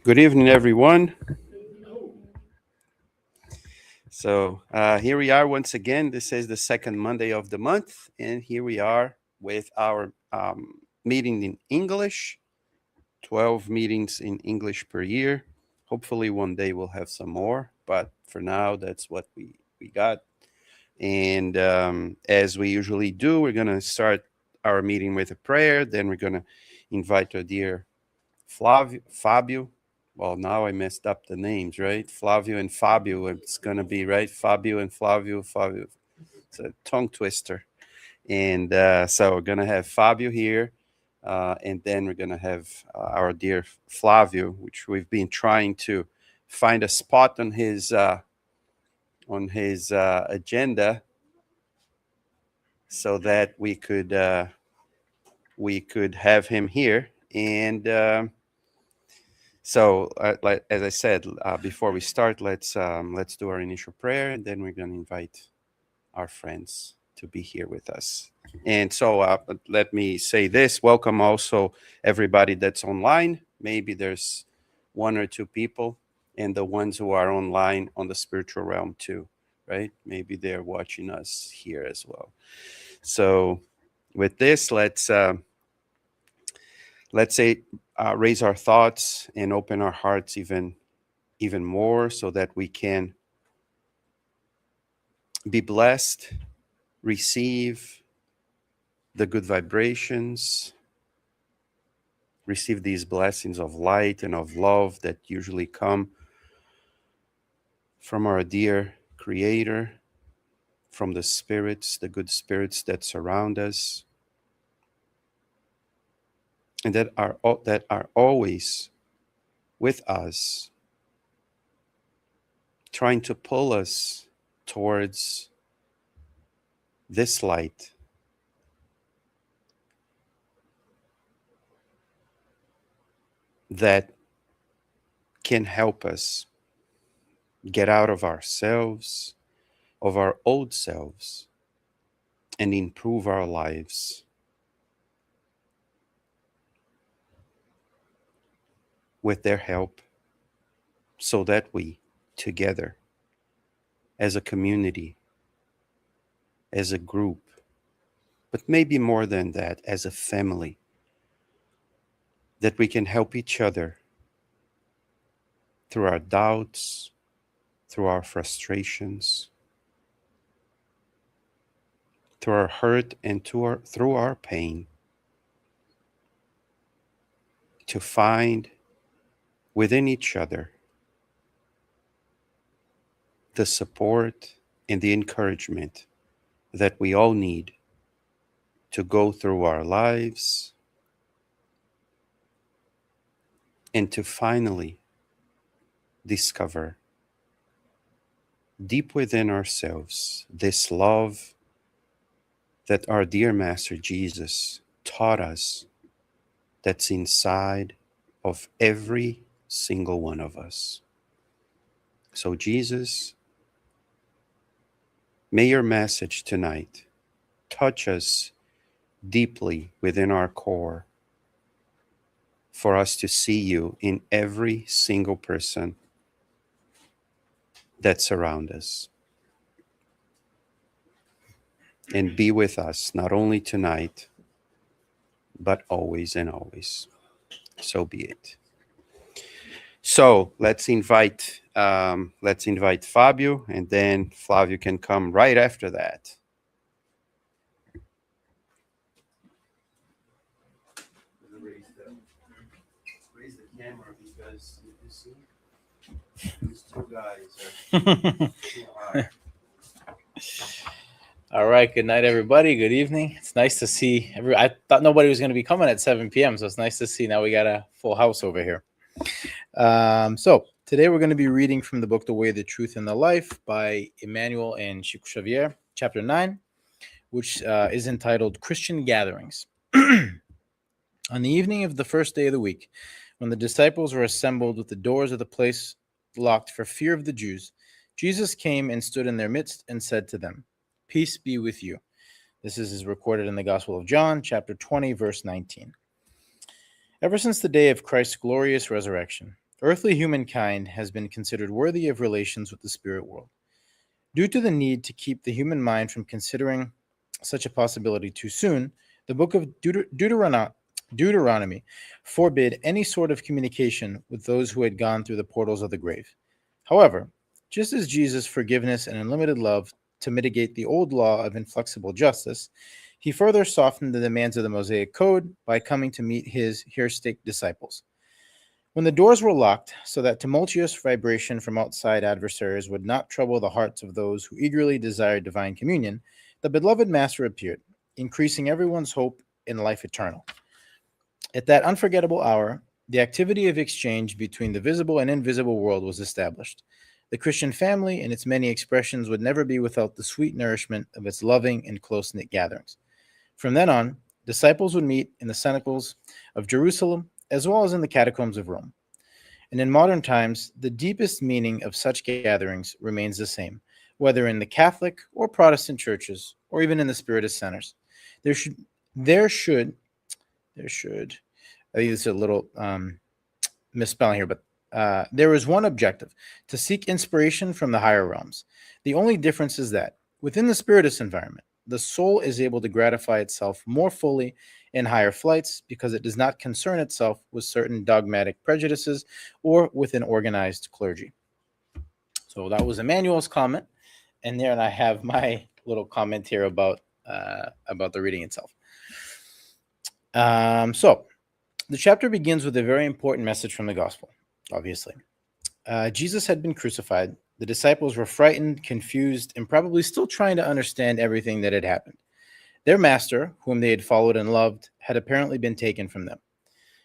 Good evening, everyone. So here we are once again. This is the second Monday of the month, and here we are with our meeting in English, 12 meetings in English per year. Hopefully one day we'll have some more, but for now, that's what we got. And as we usually do, we're going to start our meeting with a prayer. Then we're going to invite our dear Fabio. Well, now I messed up the names, right? Flavio and Fabio. It's going to be, right? Fabio and Flavio. It's a tongue twister. And so we're going to have Fabio here. And then we're going to have our dear Flavio, which we've been trying to find a spot on his agenda so that we could have him here. And so, as I said before we start, let's do our initial prayer, and then we're going to invite our friends to be here with us. And so, let me say this: welcome also everybody that's online. Maybe there's one or two people, and the ones who are online on the spiritual realm too, right? Maybe they're watching us here as well. So, with this, let's say raise our thoughts and open our hearts even more so that we can be blessed, receive the good vibrations, receive these blessings of light and of love that usually come from our dear Creator, from the spirits, the good spirits that surround us, and that are always with us, trying to pull us towards this light that can help us get out of ourselves, of our old selves, and improve our lives with their help, so that we, together, as a community, as a group, but maybe more than that, as a family, that we can help each other through our doubts, through our frustrations, through our hurt, and through our pain, to find within each other the support and the encouragement that we all need to go through our lives and to finally discover deep within ourselves this love that our dear Master Jesus taught us, that's inside of every single one of us. So Jesus, may your message tonight touch us deeply within our core, for us to see you in every single person that surrounds us. And be with us, not only tonight, but always and always. So be it. So let's invite Fabio, and then Flávio can come right after that. Raise the camera because you see these two guys are too high. All right. Good night, everybody. Good evening. It's nice to see I thought nobody was going to be coming at 7 p.m. So it's nice to see now we got a full house over here. So today we're going to be reading from the book, The Way, the Truth, and the Life by Emmanuel and Chico Xavier, chapter 9, which is entitled Christian Gatherings. On the evening of the first day of the week, when the disciples were assembled with the doors of the place locked for fear of the Jews, Jesus came and stood in their midst and said to them, "Peace be with you." This is recorded in the Gospel of John, chapter 20, verse 19. Ever since the day of Christ's glorious resurrection, earthly humankind has been considered worthy of relations with the spirit world. Due to the need to keep the human mind from considering such a possibility too soon, the book of Deuteronomy forbid any sort of communication with those who had gone through the portals of the grave. However, just as Jesus' forgiveness and unlimited love to mitigate the old law of inflexible justice, he further softened the demands of the Mosaic Code by coming to meet his heuristic disciples. When the doors were locked so that tumultuous vibration from outside adversaries would not trouble the hearts of those who eagerly desired divine communion, the beloved Master appeared, increasing everyone's hope in life eternal. At that unforgettable hour, the activity of exchange between the visible and invisible world was established. The Christian family, in its many expressions, would never be without the sweet nourishment of its loving and close-knit gatherings. From then on, disciples would meet in the cenacle of Jerusalem as well as in the catacombs of Rome. And in modern times, the deepest meaning of such gatherings remains the same, whether in the Catholic or Protestant churches or even in the Spiritist centers. There should, I think it's a little misspelling here, but there is one objective: to seek inspiration from the higher realms. The only difference is that within the Spiritist environment, the soul is able to gratify itself more fully in higher flights because it does not concern itself with certain dogmatic prejudices or with an organized clergy. So that was Emmanuel's comment, and there I have my little comment here about the reading itself. So the chapter begins with a very important message from the gospel, obviously. Jesus had been crucified. The disciples were frightened, confused, and probably still trying to understand everything that had happened. Their master, whom they had followed and loved, had apparently been taken from them.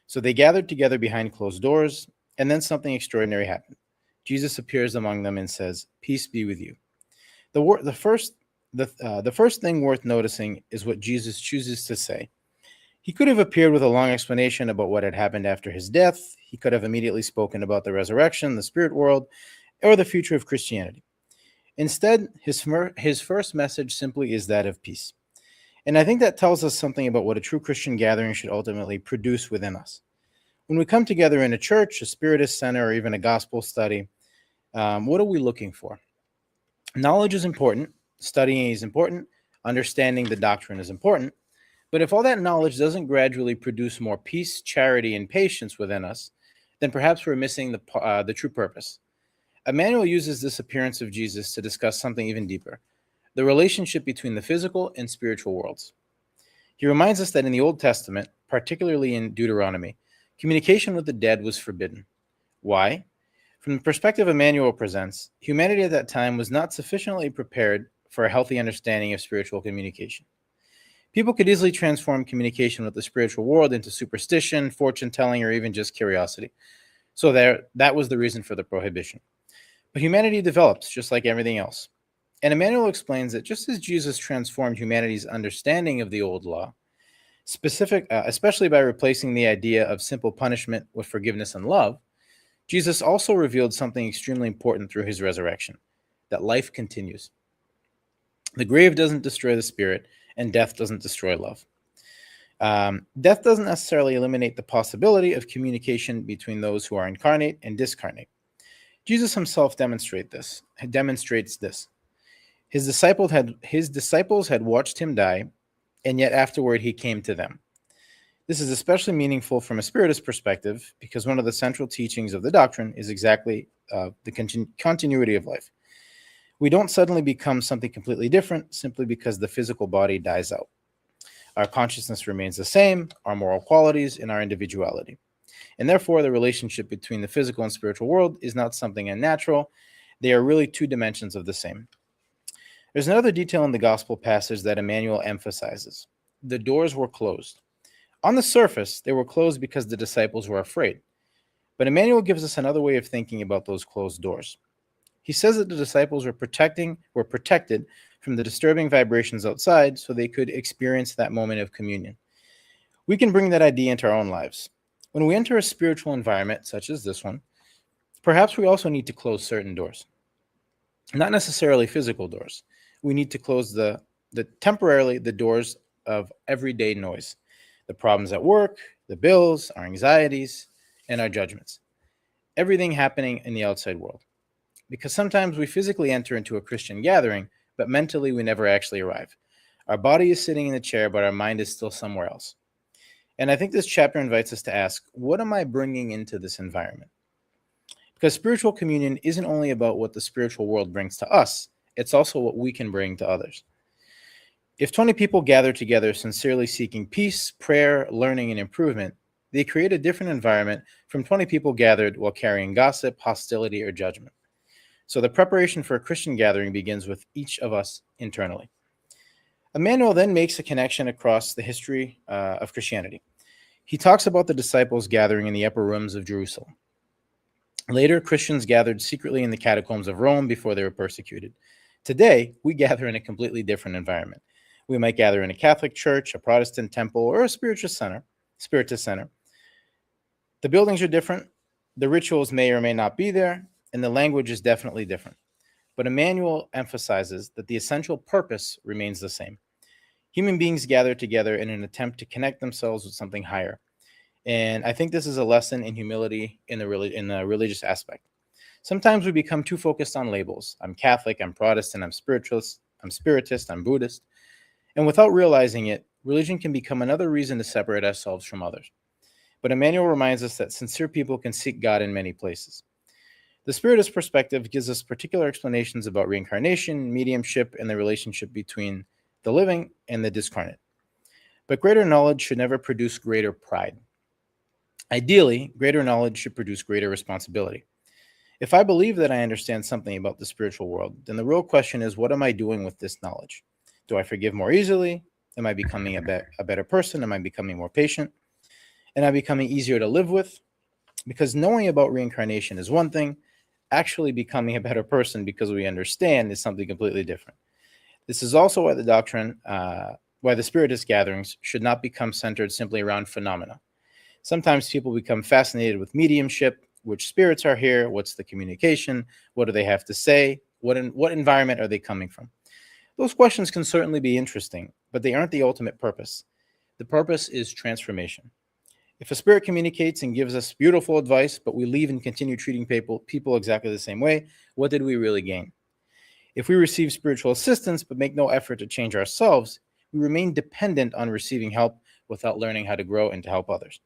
So they gathered together behind closed doors, and then something extraordinary happened. Jesus appears among them and says, "Peace be with you." The first thing worth noticing is what Jesus chooses to say. He could have appeared with a long explanation about what had happened after his death. He could have immediately spoken about the resurrection, the spirit world, or the future of Christianity. Instead, his first message simply is that of peace. And I think that tells us something about what a true Christian gathering should ultimately produce within us. When we come together in a church, a Spiritist center, or even a gospel study, what are we looking for? Knowledge is important. Studying is important. Understanding the doctrine is important. But if all that knowledge doesn't gradually produce more peace, charity, and patience within us, then perhaps we're missing the true purpose. Emmanuel uses this appearance of Jesus to discuss something even deeper: the relationship between the physical and spiritual worlds. He reminds us that in the Old Testament, particularly in Deuteronomy, communication with the dead was forbidden. Why? From the perspective Emmanuel presents, humanity at that time was not sufficiently prepared for a healthy understanding of spiritual communication. People could easily transform communication with the spiritual world into superstition, fortune-telling, or even just curiosity. So that was the reason for the prohibition. But humanity develops just like everything else. And Emmanuel explains that just as Jesus transformed humanity's understanding of the old law, especially by replacing the idea of simple punishment with forgiveness and love, Jesus also revealed something extremely important through his resurrection: that life continues. The grave doesn't destroy the spirit, and death doesn't destroy love. Death doesn't necessarily eliminate the possibility of communication between those who are incarnate and discarnate. Jesus himself demonstrates this. His disciples had watched him die, and yet afterward he came to them. This is especially meaningful from a Spiritist perspective because one of the central teachings of the doctrine is exactly the continuity of life. We don't suddenly become something completely different simply because the physical body dies out. Our consciousness remains the same, our moral qualities, and our individuality. And therefore, the relationship between the physical and spiritual world is not something unnatural. They are really two dimensions of the same. There's another detail in the gospel passage that Emmanuel emphasizes. The doors were closed. On the surface, they were closed because the disciples were afraid. But Emmanuel gives us another way of thinking about those closed doors. He says that the disciples were protected from the disturbing vibrations outside so they could experience that moment of communion. We can bring that idea into our own lives. When we enter a spiritual environment, such as this one, perhaps we also need to close certain doors. Not necessarily physical doors. We need to close temporarily the doors of everyday noise, the problems at work, the bills, our anxieties, and our judgments. Everything happening in the outside world. Because sometimes we physically enter into a Christian gathering, but mentally we never actually arrive. Our body is sitting in the chair, but our mind is still somewhere else. And I think this chapter invites us to ask, what am I bringing into this environment? Because spiritual communion isn't only about what the spiritual world brings to us, it's also what we can bring to others. If 20 people gather together sincerely seeking peace, prayer, learning, and improvement, they create a different environment from 20 people gathered while carrying gossip, hostility, or judgment. So the preparation for a Christian gathering begins with each of us internally. Emmanuel then makes a connection across the history of Christianity. He talks about the disciples gathering in the upper rooms of Jerusalem. Later, Christians gathered secretly in the catacombs of Rome before they were persecuted. Today, we gather in a completely different environment. We might gather in a Catholic church, a Protestant temple, or a Spiritist center. The buildings are different, the rituals may or may not be there, and the language is definitely different. But Emmanuel emphasizes that the essential purpose remains the same. Human beings gather together in an attempt to connect themselves with something higher. And I think this is a lesson in humility in the religious aspect. Sometimes we become too focused on labels. I'm Catholic, I'm Protestant, I'm spiritualist, I'm Spiritist, I'm Buddhist. And without realizing it, religion can become another reason to separate ourselves from others. But Emmanuel reminds us that sincere people can seek God in many places. The Spiritist perspective gives us particular explanations about reincarnation, mediumship, and the relationship between the living and the discarnate. But greater knowledge should never produce greater pride. Ideally, greater knowledge should produce greater responsibility. If I believe that I understand something about the spiritual world, then the real question is, what am I doing with this knowledge? Do I forgive more easily? Am I becoming a better person? Am I becoming more patient? Am I becoming easier to live with? Because knowing about reincarnation is one thing, actually becoming a better person because we understand is something completely different. This is also why why the Spiritist gatherings should not become centered simply around phenomena. Sometimes people become fascinated with mediumship, which spirits are here, what's the communication, what do they have to say, what environment are they coming from? Those questions can certainly be interesting, but they aren't the ultimate purpose. The purpose is transformation. If a spirit communicates and gives us beautiful advice, but we leave and continue treating people exactly the same way, what did we really gain? If we receive spiritual assistance but make no effort to change ourselves, we remain dependent on receiving help without learning how to grow and to help others.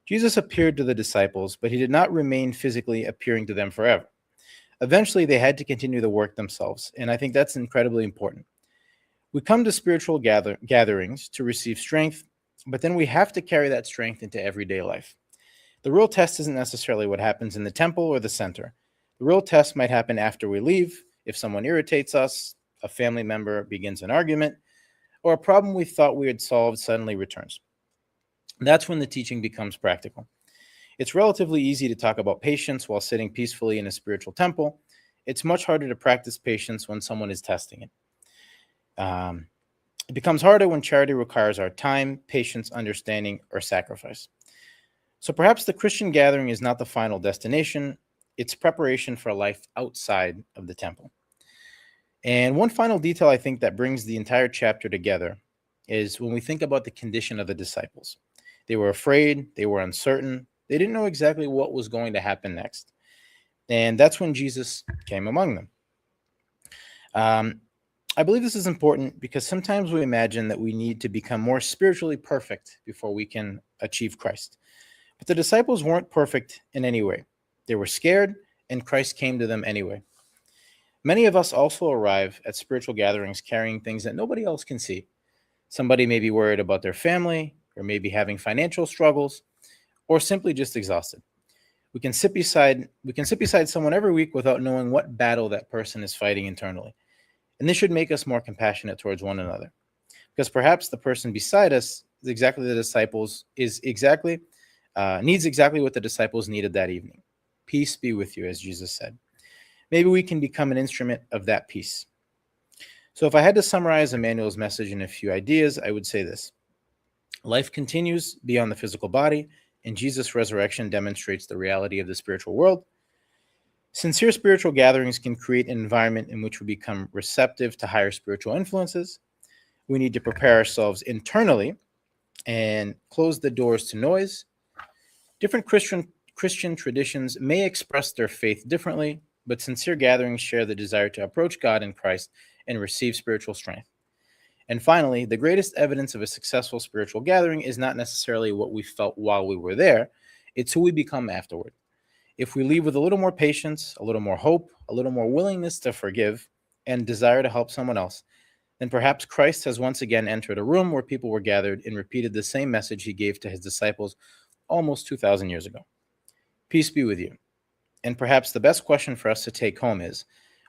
Jesus appeared to the disciples, but he did not remain physically appearing to them forever. Eventually, they had to continue the work themselves, and I think that's incredibly important. We come to spiritual gatherings to receive strength, but then we have to carry that strength into everyday life. The real test isn't necessarily what happens in the temple or the center. The real test might happen after we leave, if someone irritates us, a family member begins an argument, or a problem we thought we had solved suddenly returns. That's when the teaching becomes practical. It's relatively easy to talk about patience while sitting peacefully in a spiritual temple. It's much harder to practice patience when someone is testing it. It becomes harder when charity requires our time, patience, understanding, or sacrifice. So perhaps the Christian gathering is not the final destination. It's preparation for a life outside of the temple. And one final detail I think that brings the entire chapter together is when we think about the condition of the disciples. They were afraid, they were uncertain, they didn't know exactly what was going to happen next. And that's when Jesus came among them. I believe this is important because sometimes we imagine that we need to become more spiritually perfect before we can achieve Christ. But the disciples weren't perfect in any way. They were scared, and Christ came to them anyway. Many of us also arrive at spiritual gatherings carrying things that nobody else can see. Somebody may be worried about their family, or maybe having financial struggles, or simply just exhausted. We can sit beside someone every week without knowing what battle that person is fighting internally. And this should make us more compassionate towards one another. Because perhaps the person beside us is exactly needs exactly what the disciples needed that evening. Peace be with you, as Jesus said. Maybe we can become an instrument of that peace. So if I had to summarize Emmanuel's message in a few ideas, I would say this. Life continues beyond the physical body, and Jesus' resurrection demonstrates the reality of the spiritual world. Sincere spiritual gatherings can create an environment in which we become receptive to higher spiritual influences. We need to prepare ourselves internally and close the doors to noise. Different Christian traditions may express their faith differently, but sincere gatherings share the desire to approach God in Christ and receive spiritual strength. And finally, the greatest evidence of a successful spiritual gathering is not necessarily what we felt while we were there, it's who we become afterward. If we leave with a little more patience, a little more hope, a little more willingness to forgive, and desire to help someone else, then perhaps Christ has once again entered a room where people were gathered and repeated the same message he gave to his disciples almost 2,000 years ago. Peace be with you. And perhaps the best question for us to take home is,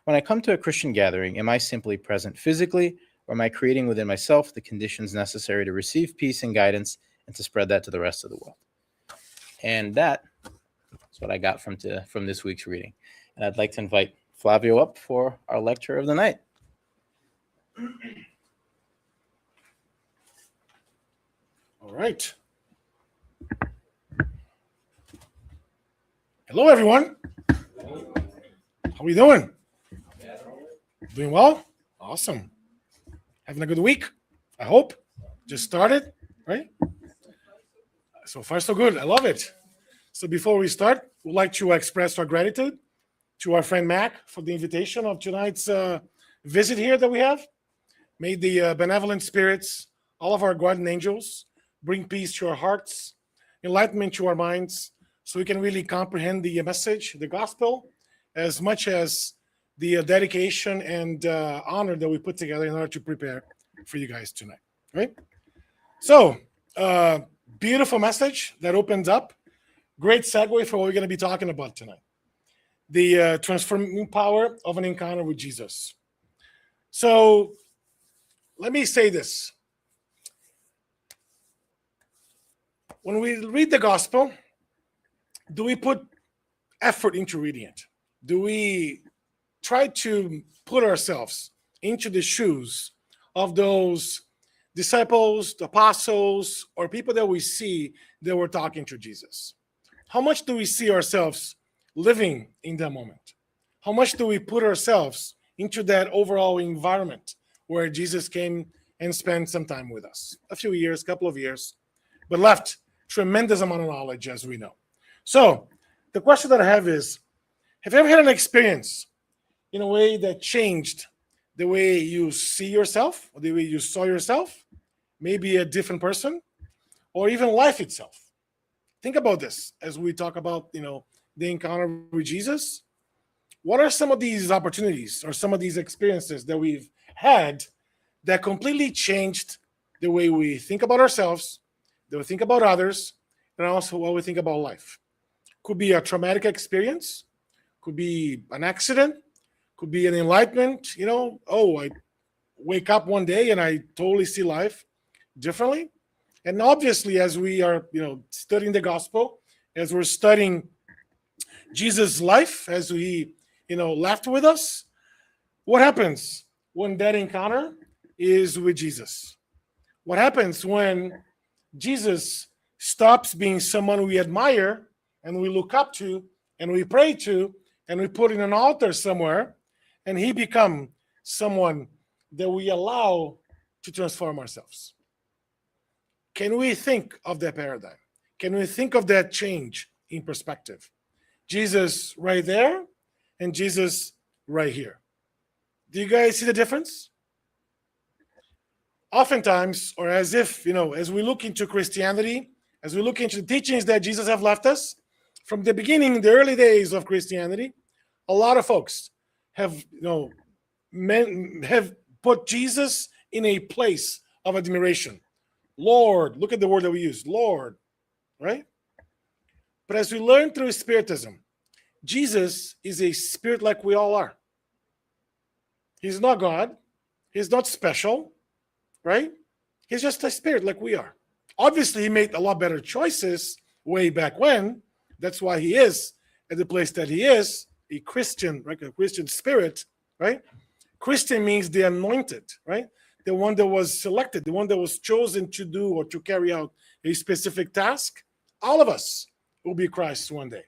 when I come to a Christian gathering, am I simply present physically, or am I creating within myself the conditions necessary to receive peace and guidance and to spread that to the rest of the world? And that is what I got from this week's reading. And I'd like to invite Flavio up for our lecture of the night. All right. Hello, everyone. How are we doing? Doing well? Awesome. Having a good week, I hope. Just started, right? So far, so good. I love it. So before we start, we'd like to express our gratitude to our friend Mac for the invitation of tonight's visit here that we have. May the benevolent spirits, all of our guardian angels, bring peace to our hearts, enlightenment to our minds, so we can really comprehend the message, the gospel, as much as the dedication and honor that we put together in order to prepare for you guys tonight, right? So, beautiful message that opens up. Great segue for what we're going to be talking about tonight. The transforming power of an encounter with Jesus. So, let me say this. When we read the gospel, do we put effort into reading it? Do we try to put ourselves into the shoes of those disciples, the apostles, or people that we see that were talking to Jesus? How much do we see ourselves living in that moment? How much do we put ourselves into that overall environment where Jesus came and spent some time with us? A few years, couple of years, but left tremendous amount of knowledge, as we know. So the question that I have is, have you ever had an experience in a way that changed the way you see yourself, or the way you saw yourself, maybe a different person, or even life itself? Think about this as we talk about, the encounter with Jesus. What are some of these opportunities or some of these experiences that we've had that completely changed the way we think about ourselves, that we think about others, and also what we think about life? Could be a traumatic experience, could be an accident, could be an enlightenment, I wake up one day and I totally see life differently. And obviously, as we are, studying the gospel, as we're studying Jesus' life, as he, left with us, what happens when that encounter is with Jesus? What happens when Jesus stops being someone we admire and we look up to and we pray to and we put in an altar somewhere, and he become someone that we allow to transform ourselves? can we think of that paradigm? Can we think of that change in perspective? Jesus right there and Jesus right here. Do you guys see the difference? Oftentimes, or as if, as we look into Christianity, as we look into the teachings that Jesus have left us, from the beginning, the early days of Christianity, a lot of folks have, have put Jesus in a place of admiration. Lord, look at the word that we use, Lord, right? But as we learn through Spiritism, Jesus is a spirit like we all are. He's not God. He's not special, right? He's just a spirit like we are. Obviously, he made a lot better choices way back when. That's why he is at the place that he is, a Christian, right? A Christian spirit, right? Christian means the anointed, right? The one that was selected, the one that was chosen to do or to carry out a specific task. All of us will be Christ one day.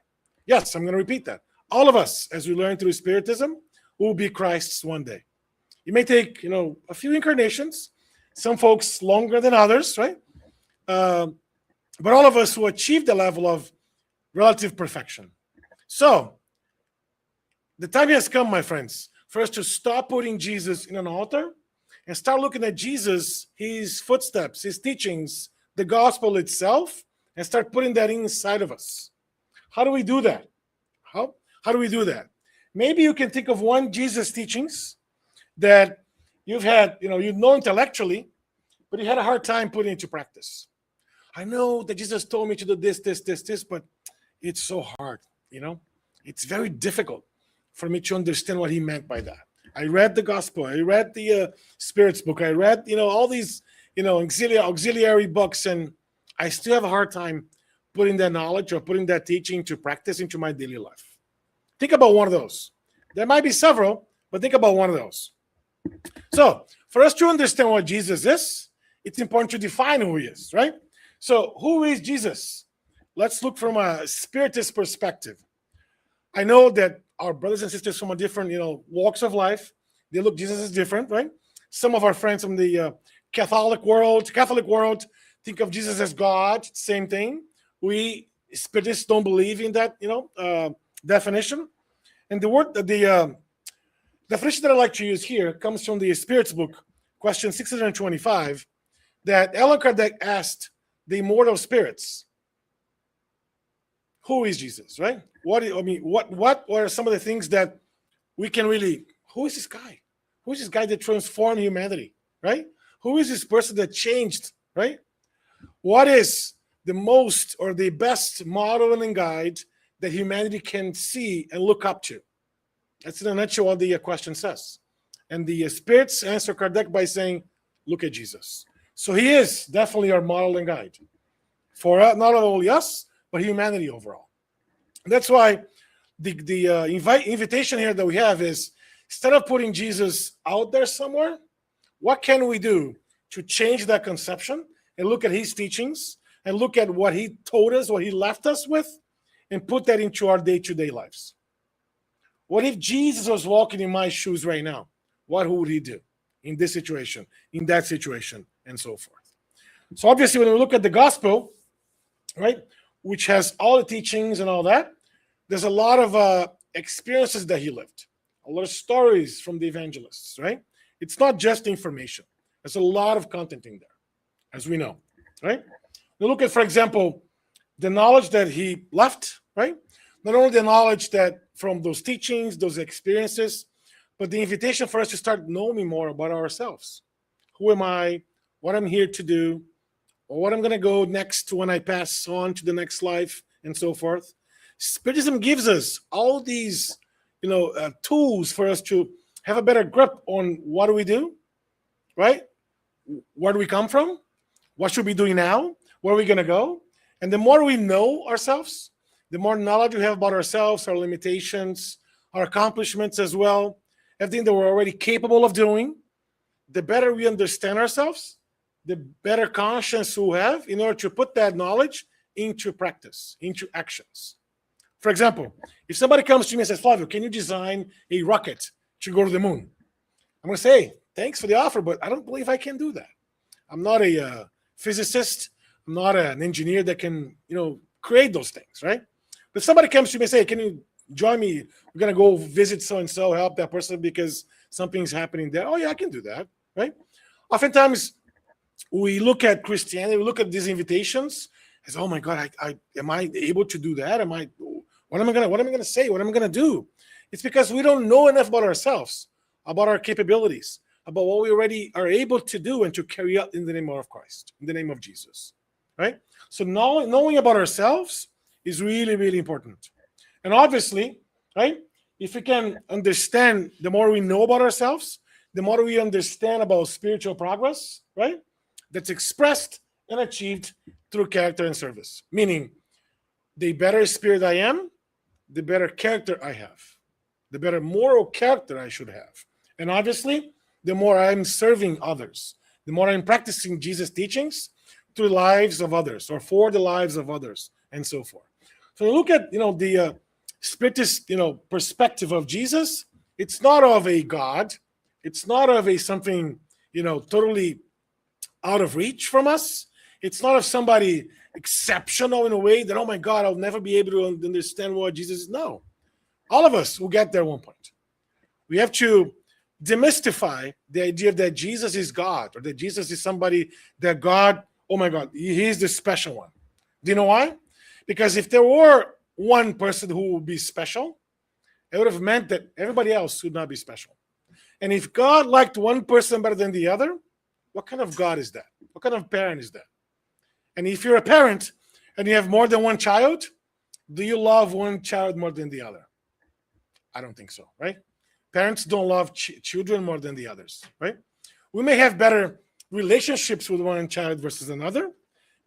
Yes, I'm going to repeat that. All of us, as we learn through Spiritism, will be Christ's one day. It may take, a few incarnations, some folks longer than others, right? But all of us will achieve the level of relative perfection. So, the time has come, my friends, for us to stop putting Jesus in an altar and start looking at Jesus, his footsteps, his teachings, the gospel itself, and start putting that inside of us. How do we do that? How do we do that? Maybe you can think of one Jesus teachings that you've had, you know intellectually, but you had a hard time putting into practice. I know that Jesus told me to do this, but it's so hard, It's very difficult for me to understand what he meant by that. I read the gospel. I read the Spirit's book. I read, all these, auxiliary books, and I still have a hard time putting that knowledge or putting that teaching to practice into my daily life. Think about one of those. There might be several, but think about one of those. So, for us to understand what Jesus is, it's important to define who he is, right? So, who is Jesus? Let's look from a Spiritist perspective. I know that our brothers and sisters from a different, walks of life, they look Jesus is different, right? Some of our friends from the Catholic world, think of Jesus as God, same thing. We Spiritists don't believe in that, definition. And the definition that I like to use here comes from the Spirit's book, question 625, that Allan Kardec asked the immortal spirits, who is Jesus, right? What are some of the things that we can really, who is this guy? Who is this guy that transformed humanity, right? Who is this person that changed, right? What is the most or the best model and guide that humanity can see and look up to? That's in a nutshell what the question says. And the spirits answer Kardec by saying, look at Jesus. So he is definitely our model and guide for not only us, but humanity overall. And that's why the invitation here that we have is, instead of putting Jesus out there somewhere, what can we do to change that conception and look at his teachings and look at what he told us, what he left us with, and put that into our day-to-day lives? What if Jesus was walking in my shoes right now? What would he do in this situation, in that situation, and so forth? So obviously, when we look at the gospel, right, which has all the teachings and all that, there's a lot of experiences that he lived, a lot of stories from the evangelists, right? It's not just information. There's a lot of content in there, as we know, right? We look at, for example, the knowledge that he left, right? Not only the knowledge that from those teachings, those experiences, but the invitation for us to start knowing more about ourselves. Who am I? What I'm here to do? Or what I'm going to go next to when I pass on to the next life, and so forth. Spiritism gives us all these, tools for us to have a better grip on what do we do, right? Where do we come from? What should we be doing now? Where are we going to go? And the more we know ourselves, the more knowledge we have about ourselves, our limitations, our accomplishments as well, everything that we're already capable of doing, the better we understand ourselves, the better conscience we have in order to put that knowledge into practice, into actions. For example, if somebody comes to me and says, Flavio, can you design a rocket to go to the moon? I'm going to say, thanks for the offer, but I don't believe I can do that. I'm not a physicist. I'm not an engineer that can, create those things, right? But somebody comes to me and say, can you join me? We're going to go visit so-and-so, help that person because something's happening there. Oh, yeah, I can do that, right? Oftentimes, we look at Christianity, we look at these invitations as, oh my God, am I able to do that? What am I gonna say? What am I gonna do? It's because we don't know enough about ourselves, about our capabilities, about what we already are able to do and to carry out in the name of Christ, in the name of Jesus, right? So knowing about ourselves is really, really important. And obviously, right, if we can understand, the more we know about ourselves, the more we understand about spiritual progress, right? That's expressed and achieved through character and service. Meaning, the better spirit I am, the better character I have, the better moral character I should have. And obviously, the more I'm serving others, the more I'm practicing Jesus' teachings through the lives of others or for the lives of others, and so forth. So look at the Spiritist perspective of Jesus. It's not of a God. It's not of a something totally out of reach from us. It's not of somebody exceptional in a way that, oh my God, I'll never be able to understand what Jesus is. No. All of us will get there at one point. We have to demystify the idea that Jesus is God, or that Jesus is somebody that God, oh my God, he's the special one. Do you know why? Because if there were one person who would be special, it would have meant that everybody else would not be special. And if God liked one person better than the other, what kind of God is that? What kind of parent is that? And if you're a parent and you have more than one child, do you love one child more than the other? I don't think so, right? Parents don't love children more than the others, right? We may have better relationships with one child versus another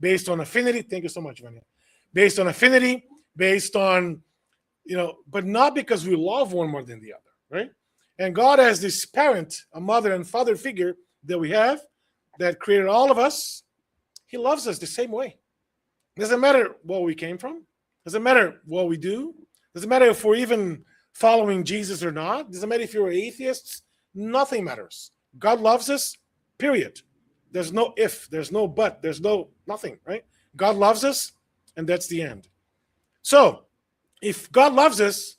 based on affinity. Thank you so much, Vanya. Based on affinity, based on, but not because we love one more than the other, right? And God has this parent, a mother and father figure that we have that created all of us. He loves us the same way. Doesn't matter where we came from. Doesn't matter what we do. Doesn't matter if we're even following Jesus or not. Doesn't matter if you're atheists. Nothing matters. God loves us, period. There's no if, there's no but, there's no nothing, right? God loves us, and that's the end. So, if God loves us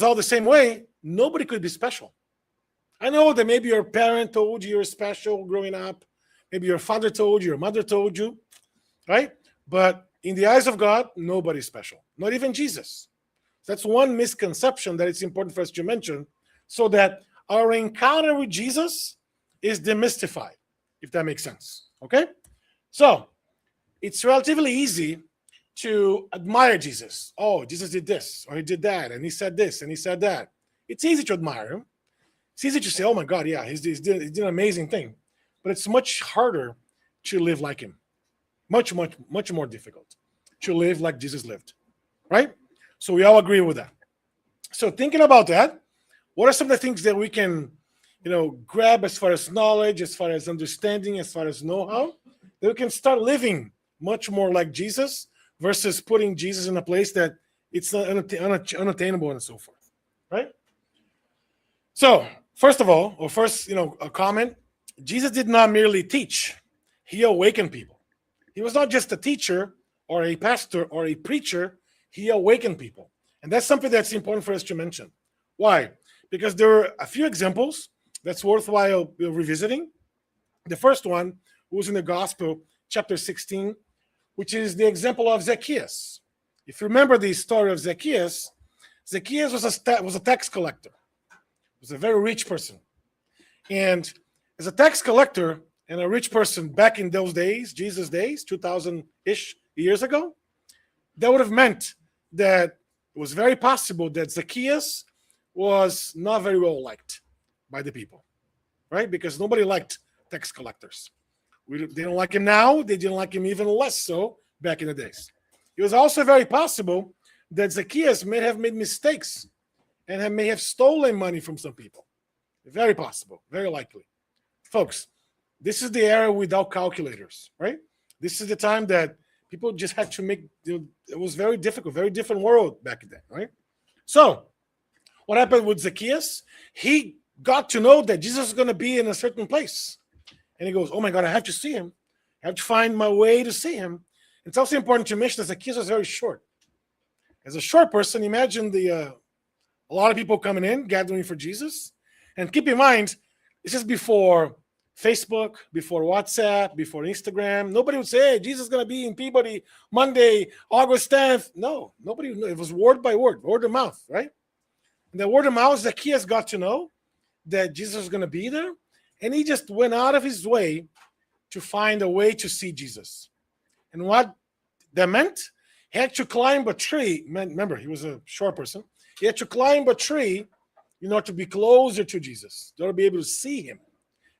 all the same way, nobody could be special. I know that maybe your parent told you you're special growing up. Maybe your father told you, your mother told you, right? But in the eyes of God, nobody's special, not even Jesus. That's one misconception that it's important for us to mention so that our encounter with Jesus is demystified, if that makes sense, okay? So it's relatively easy to admire Jesus. Oh, Jesus did this, or he did that, and he said this, and he said that. It's easy to admire him. It's easy to say, oh my God, yeah, he did an amazing thing. But it's much harder to live like him. Much, much, much more difficult to live like Jesus lived, right? So we all agree with that. So thinking about that, what are some of the things that we can, grab as far as knowledge, as far as understanding, as far as know-how, that we can start living much more like Jesus versus putting Jesus in a place that it's unattainable and so forth, right? So first of all, a comment, Jesus did not merely teach, he awakened people. He was not just a teacher or a pastor or a preacher, he awakened people. And that's something that's important for us to mention. Why? Because there are a few examples that's worthwhile revisiting. The first one was in the Gospel, chapter 16, which is the example of Zacchaeus. If you remember the story of Zacchaeus, Zacchaeus was a tax collector. He was a very rich person. And as a tax collector and a rich person back in those days, Jesus' days, 2,000-ish years ago, that would have meant that it was very possible that Zacchaeus was not very well liked by the people, right? Because nobody liked tax collectors. They don't like him now. They didn't like him even less so back in the days. It was also very possible that Zacchaeus may have made mistakes and may have stolen money from some people. Very possible, very likely. Folks, this is the era without calculators, right? This is the time that people just had to make, it was very difficult, very different world back then, right? So, what happened with Zacchaeus? He got to know that Jesus was going to be in a certain place. And he goes, oh my God, I have to see him. I I have to find my way to see him. It's also important to mention that Zacchaeus was very short. As a short person, imagine a lot of people coming in, gathering for Jesus. And keep in mind, this is before Facebook, before WhatsApp, before Instagram. Nobody would say, hey, Jesus is going to be in Peabody Monday, August 10th. No, nobody. It was word by word, word of mouth, right? And the word of mouth, Zacchaeus got to know that Jesus was going to be there. And he just went out of his way to find a way to see Jesus. And what that meant, he had to climb a tree. Remember, he was a short person. He had to climb a tree in order to be closer to Jesus, in order to be able to see him.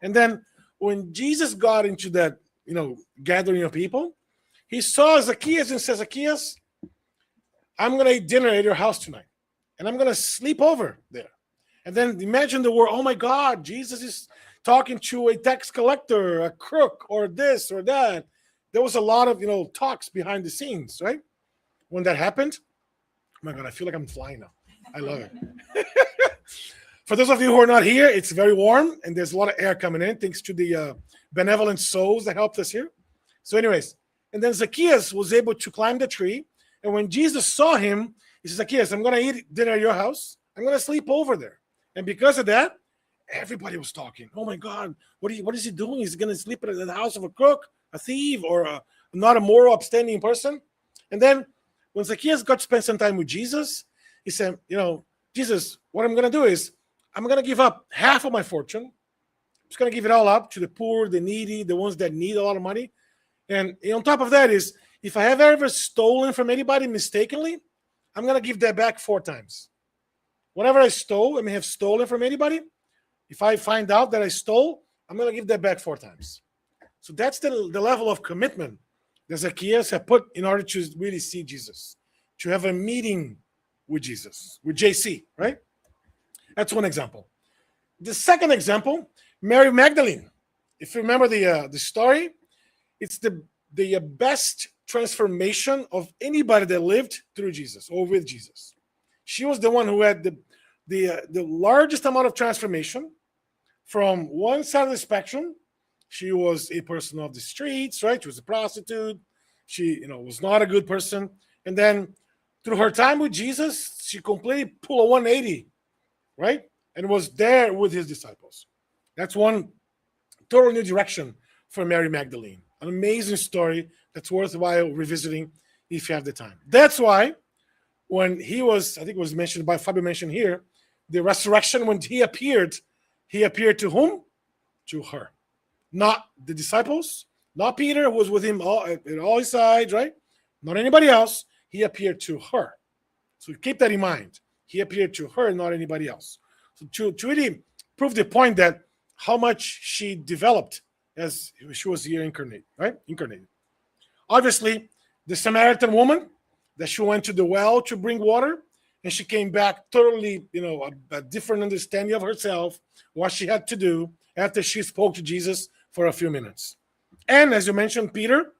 And then when Jesus got into that, gathering of people, he saw Zacchaeus and says, Zacchaeus, I'm going to eat dinner at your house tonight. And I'm going to sleep over there. And then imagine the word, oh my God, Jesus is talking to a tax collector, a crook, or this or that. There was a lot of, talks behind the scenes, right? When that happened, oh my God, I feel like I'm flying now. I love it. For those of you who are not here, it's very warm and there's a lot of air coming in thanks to the benevolent souls that helped us here. So anyways, and then Zacchaeus was able to climb the tree. And when Jesus saw him, he says, Zacchaeus, I'm going to eat dinner at your house. I'm going to sleep over there. And because of that, everybody was talking. Oh my God, what is he doing? He's going to sleep at the house of a crook, a thief, or not a moral, upstanding person. And then when Zacchaeus got to spend some time with Jesus, he said, Jesus, what I'm going to do is I'm going to give up half of my fortune. I'm just going to give it all up to the poor, the needy, the ones that need a lot of money. And on top of that is, if I have ever stolen from anybody mistakenly, I'm going to give that back 4 times. Whatever I stole, I may have stolen from anybody. If I find out that I stole, I'm going to give that back 4 times. So that's the level of commitment that Zacchaeus had put in order to really see Jesus, to have a meeting with Jesus, with JC, right? That's one example. The second example, Mary Magdalene. If you remember the story, it's the best transformation of anybody that lived through Jesus or with Jesus. She was the one who had the largest amount of transformation from one side of the spectrum. She was a person of the streets, right? She was a prostitute. She, was not a good person. And then through her time with Jesus, she completely pulled a 180, right? And was there with his disciples. That's one total new direction for Mary Magdalene. An amazing story that's worthwhile revisiting if you have the time. That's why when he was, I think it was mentioned by Flavio mentioned here, the resurrection, when he appeared to whom? To her. Not the disciples, not Peter, who was with him at all his sides, right? Not anybody else. He appeared to her. So keep that in mind. He appeared to her, not anybody else. So to really prove the point that how much she developed as she was here incarnate, right? Incarnated. Obviously, the Samaritan woman, that she went to the well to bring water, and she came back totally, a different understanding of herself, what she had to do after she spoke to Jesus for a few minutes. And as you mentioned, Peter,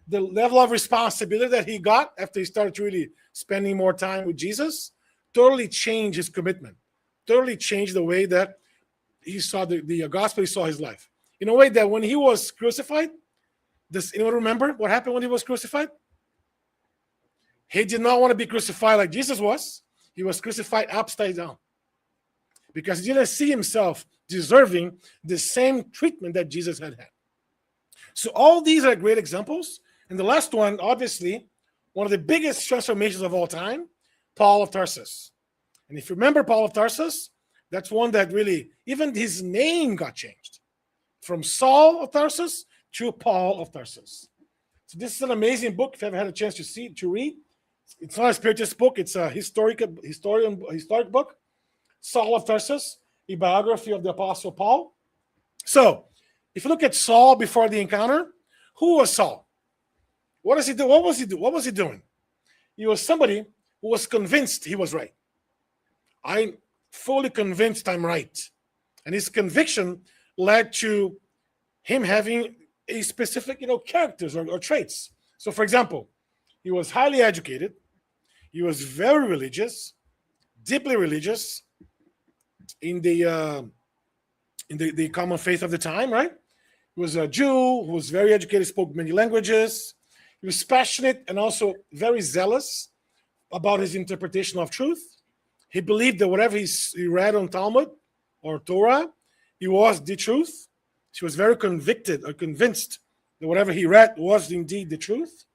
the level of responsibility that he got after he started really spending more time with Jesus totally changed his commitment, totally changed the way that he saw the gospel, he saw his life. In a way that when he was crucified, does anyone remember what happened when he was crucified? He did not want to be crucified like Jesus was. He was crucified upside down because he didn't see himself deserving the same treatment that Jesus had had. So all these are great examples. And the last one, obviously, one of the biggest transformations of all time, Paul of Tarsus. And if you remember Paul of Tarsus, that's one that really, even his name got changed from Saul of Tarsus to Paul of Tarsus. So this is an amazing book. If you haven't had a chance to read, it's not a spiritist book. It's a historic book. Saul of Tarsus, a biography of the Apostle Paul. So if you look at Saul before the encounter, who was Saul? What does he do? What was he doing? He was somebody who was convinced he was right. I'm fully convinced I'm right. And his conviction led to him having a specific, characters or traits. So, for example, he was highly educated. He was very religious, deeply religious in the common faith of the time, right? He was a Jew who was very educated, spoke many languages. He was passionate and also very zealous about his interpretation of truth. He believed that whatever he read on Talmud or Torah, he was the truth. He was very convicted or convinced that whatever he read was indeed the truth.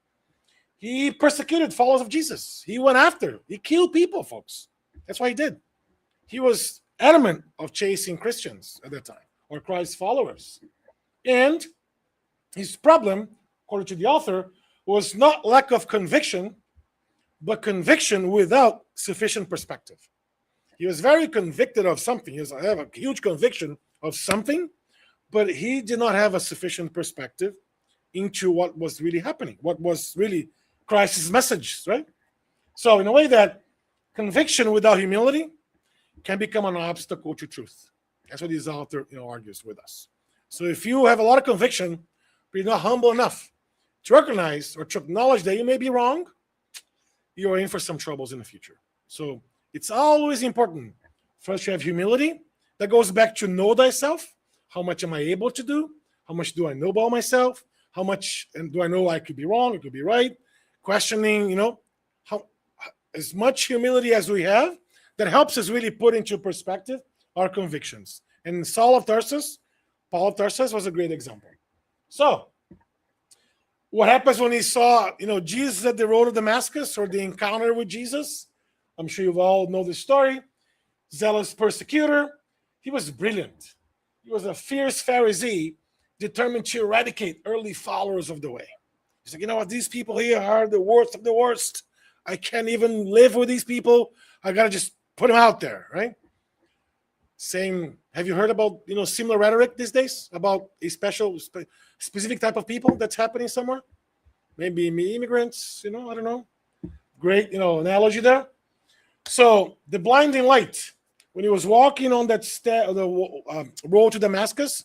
He persecuted followers of Jesus. He went after, he killed people, folks. That's what he did. He was adamant of chasing Christians at that time, or Christ followers. And his problem, according to the author, was not lack of conviction, but conviction without sufficient perspective. He was very convicted of something. He had a huge conviction of something, but he did not have a sufficient perspective into what was really happening, what was really Christ's message, right? So in a way that conviction without humility can become an obstacle to truth. That's what this author argues with us. So if you have a lot of conviction, but you're not humble enough to recognize or to acknowledge that you may be wrong, you are in for some troubles in the future. So it's always important for us to have humility. That goes back to know thyself. How much am I able to do? How much do I know about myself? How much do I know I could be wrong? It could be right. Questioning, how as much humility as we have, that helps us really put into perspective our convictions. And Paul of Tarsus was a great example. So, what happens when he saw, Jesus at the road of Damascus, or the encounter with Jesus? I'm sure you all know the story. Zealous persecutor. He was brilliant. He was a fierce Pharisee, determined to eradicate early followers of the way. He's like, you know what? These people here are the worst of the worst. I can't even live with these people. I got to just put them out there, right? Same. Have you heard about, similar rhetoric these days about a specific type of people that's happening somewhere? Maybe immigrants, I don't know. Great, analogy there. So the blinding light, when he was walking on that road to Damascus,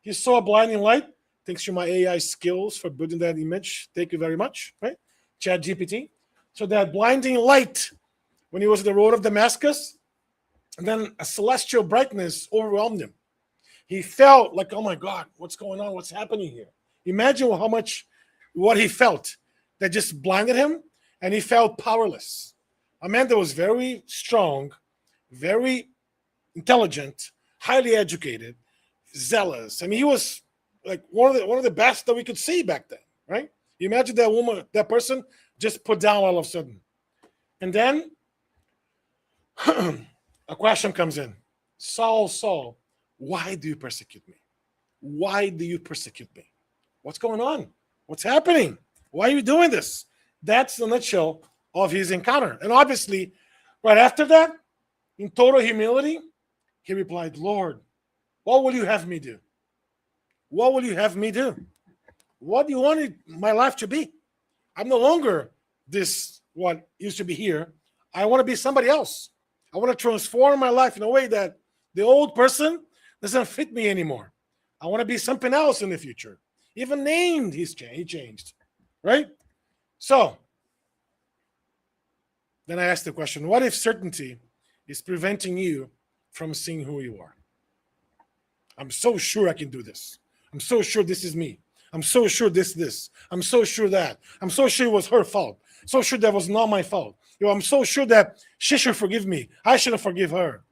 he saw a blinding light. Thanks to my AI skills for building that image. Thank you very much, right? ChatGPT. So that blinding light, when he was at the road of Damascus, and then a celestial brightness overwhelmed him. He felt like, oh my God, what's going on? What's happening here? Imagine what he felt that just blinded him, and he felt powerless. A man that was very strong, very intelligent, highly educated, zealous. I mean, he was like one of the best that we could see back then, right? You imagine that person just put down all of a sudden. And then a question comes in. Saul, Saul, why do you persecute me? Why do you persecute me? What's going on? What's happening? Why are you doing this? That's the nutshell of his encounter. And obviously, right after that, in total humility, he replied, Lord, what will you have me do? What will you have me do? What do you want my life to be? I'm no longer this, what used to be here. I want to be somebody else. I want to transform my life in a way that the old person doesn't fit me anymore. I want to be something else in the future. Even named, he changed, right? So, then I asked the question, what if certainty is preventing you from seeing who you are? I'm so sure I can do this. I'm so sure this is me. I'm so sure this. I'm so sure that. I'm so sure it was her fault. So sure that was not my fault. I'm so sure that she should forgive me. I shouldn't forgive her.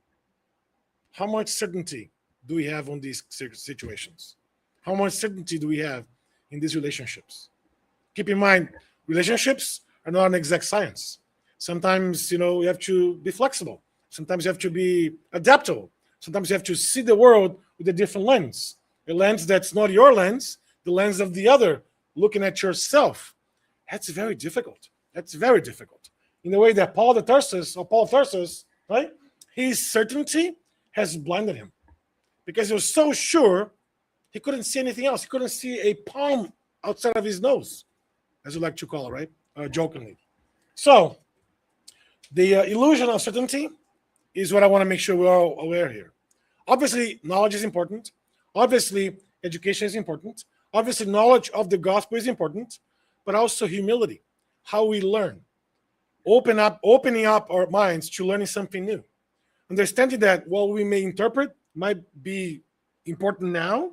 How much certainty do we have on these situations? How much certainty do we have in these relationships? Keep in mind, relationships are not an exact science. Sometimes, you have to be flexible. Sometimes you have to be adaptable. Sometimes you have to see the world with a different lens. A lens that's not your lens, the lens of the other, looking at yourself. That's very difficult. That's very difficult. In the way that Paul of Tarsus, right? His certainty has blinded him. Because he was so sure, he couldn't see anything else. He couldn't see a palm outside of his nose, as you like to call it, right? Jokingly. So, the illusion of certainty is what I want to make sure we're all aware here. Obviously, knowledge is important. Obviously, education is important. Obviously, knowledge of the gospel is important, but also humility, how we learn. Opening up our minds to learning something new. Understanding that what we may interpret might be important now,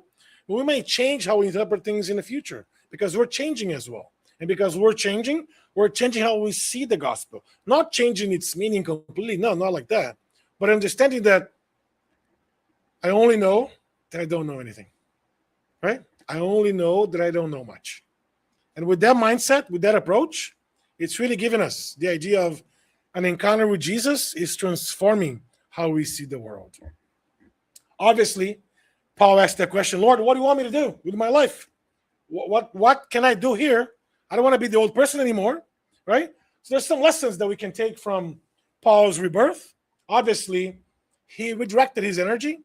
we may change how we interpret things in the future because we're changing as well. And because we're changing how we see the gospel. Not changing its meaning completely. No, not like that. But understanding that I only know that I don't know anything. Right? I only know that I don't know much. And with that mindset, with that approach, it's really given us the idea of an encounter with Jesus is transforming how we see the world. Obviously, Paul asked that question, Lord, what do you want me to do with my life? What can I do here? I don't want to be the old person anymore, right? So there's some lessons that we can take from Paul's rebirth. Obviously, he redirected his energy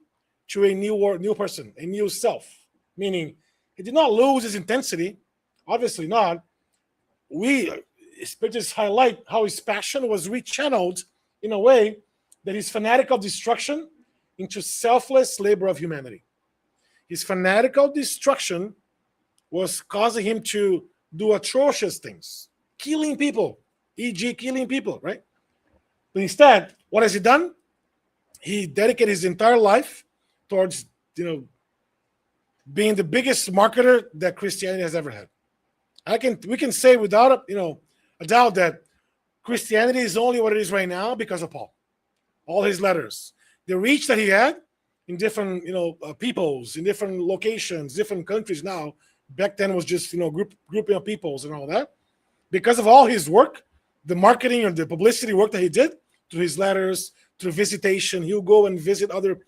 to a new person, a new self, meaning he did not lose his intensity. Obviously not. We Spiritists highlight how his passion was rechanneled in a way that his fanatical destruction into selfless labor of humanity. His fanatical destruction was causing him to do atrocious things, killing people, e.g. killing people, right? But instead, what has he done? He dedicated his entire life towards, being the biggest marketer that Christianity has ever had. We can say without a doubt that Christianity is only what it is right now because of Paul. All his letters, the reach that he had in different peoples, in different locations, different countries. Now, back then was just grouping of peoples and all that. Because of all his work, the marketing or the publicity work that he did through his letters, through visitation, he'll go and visit other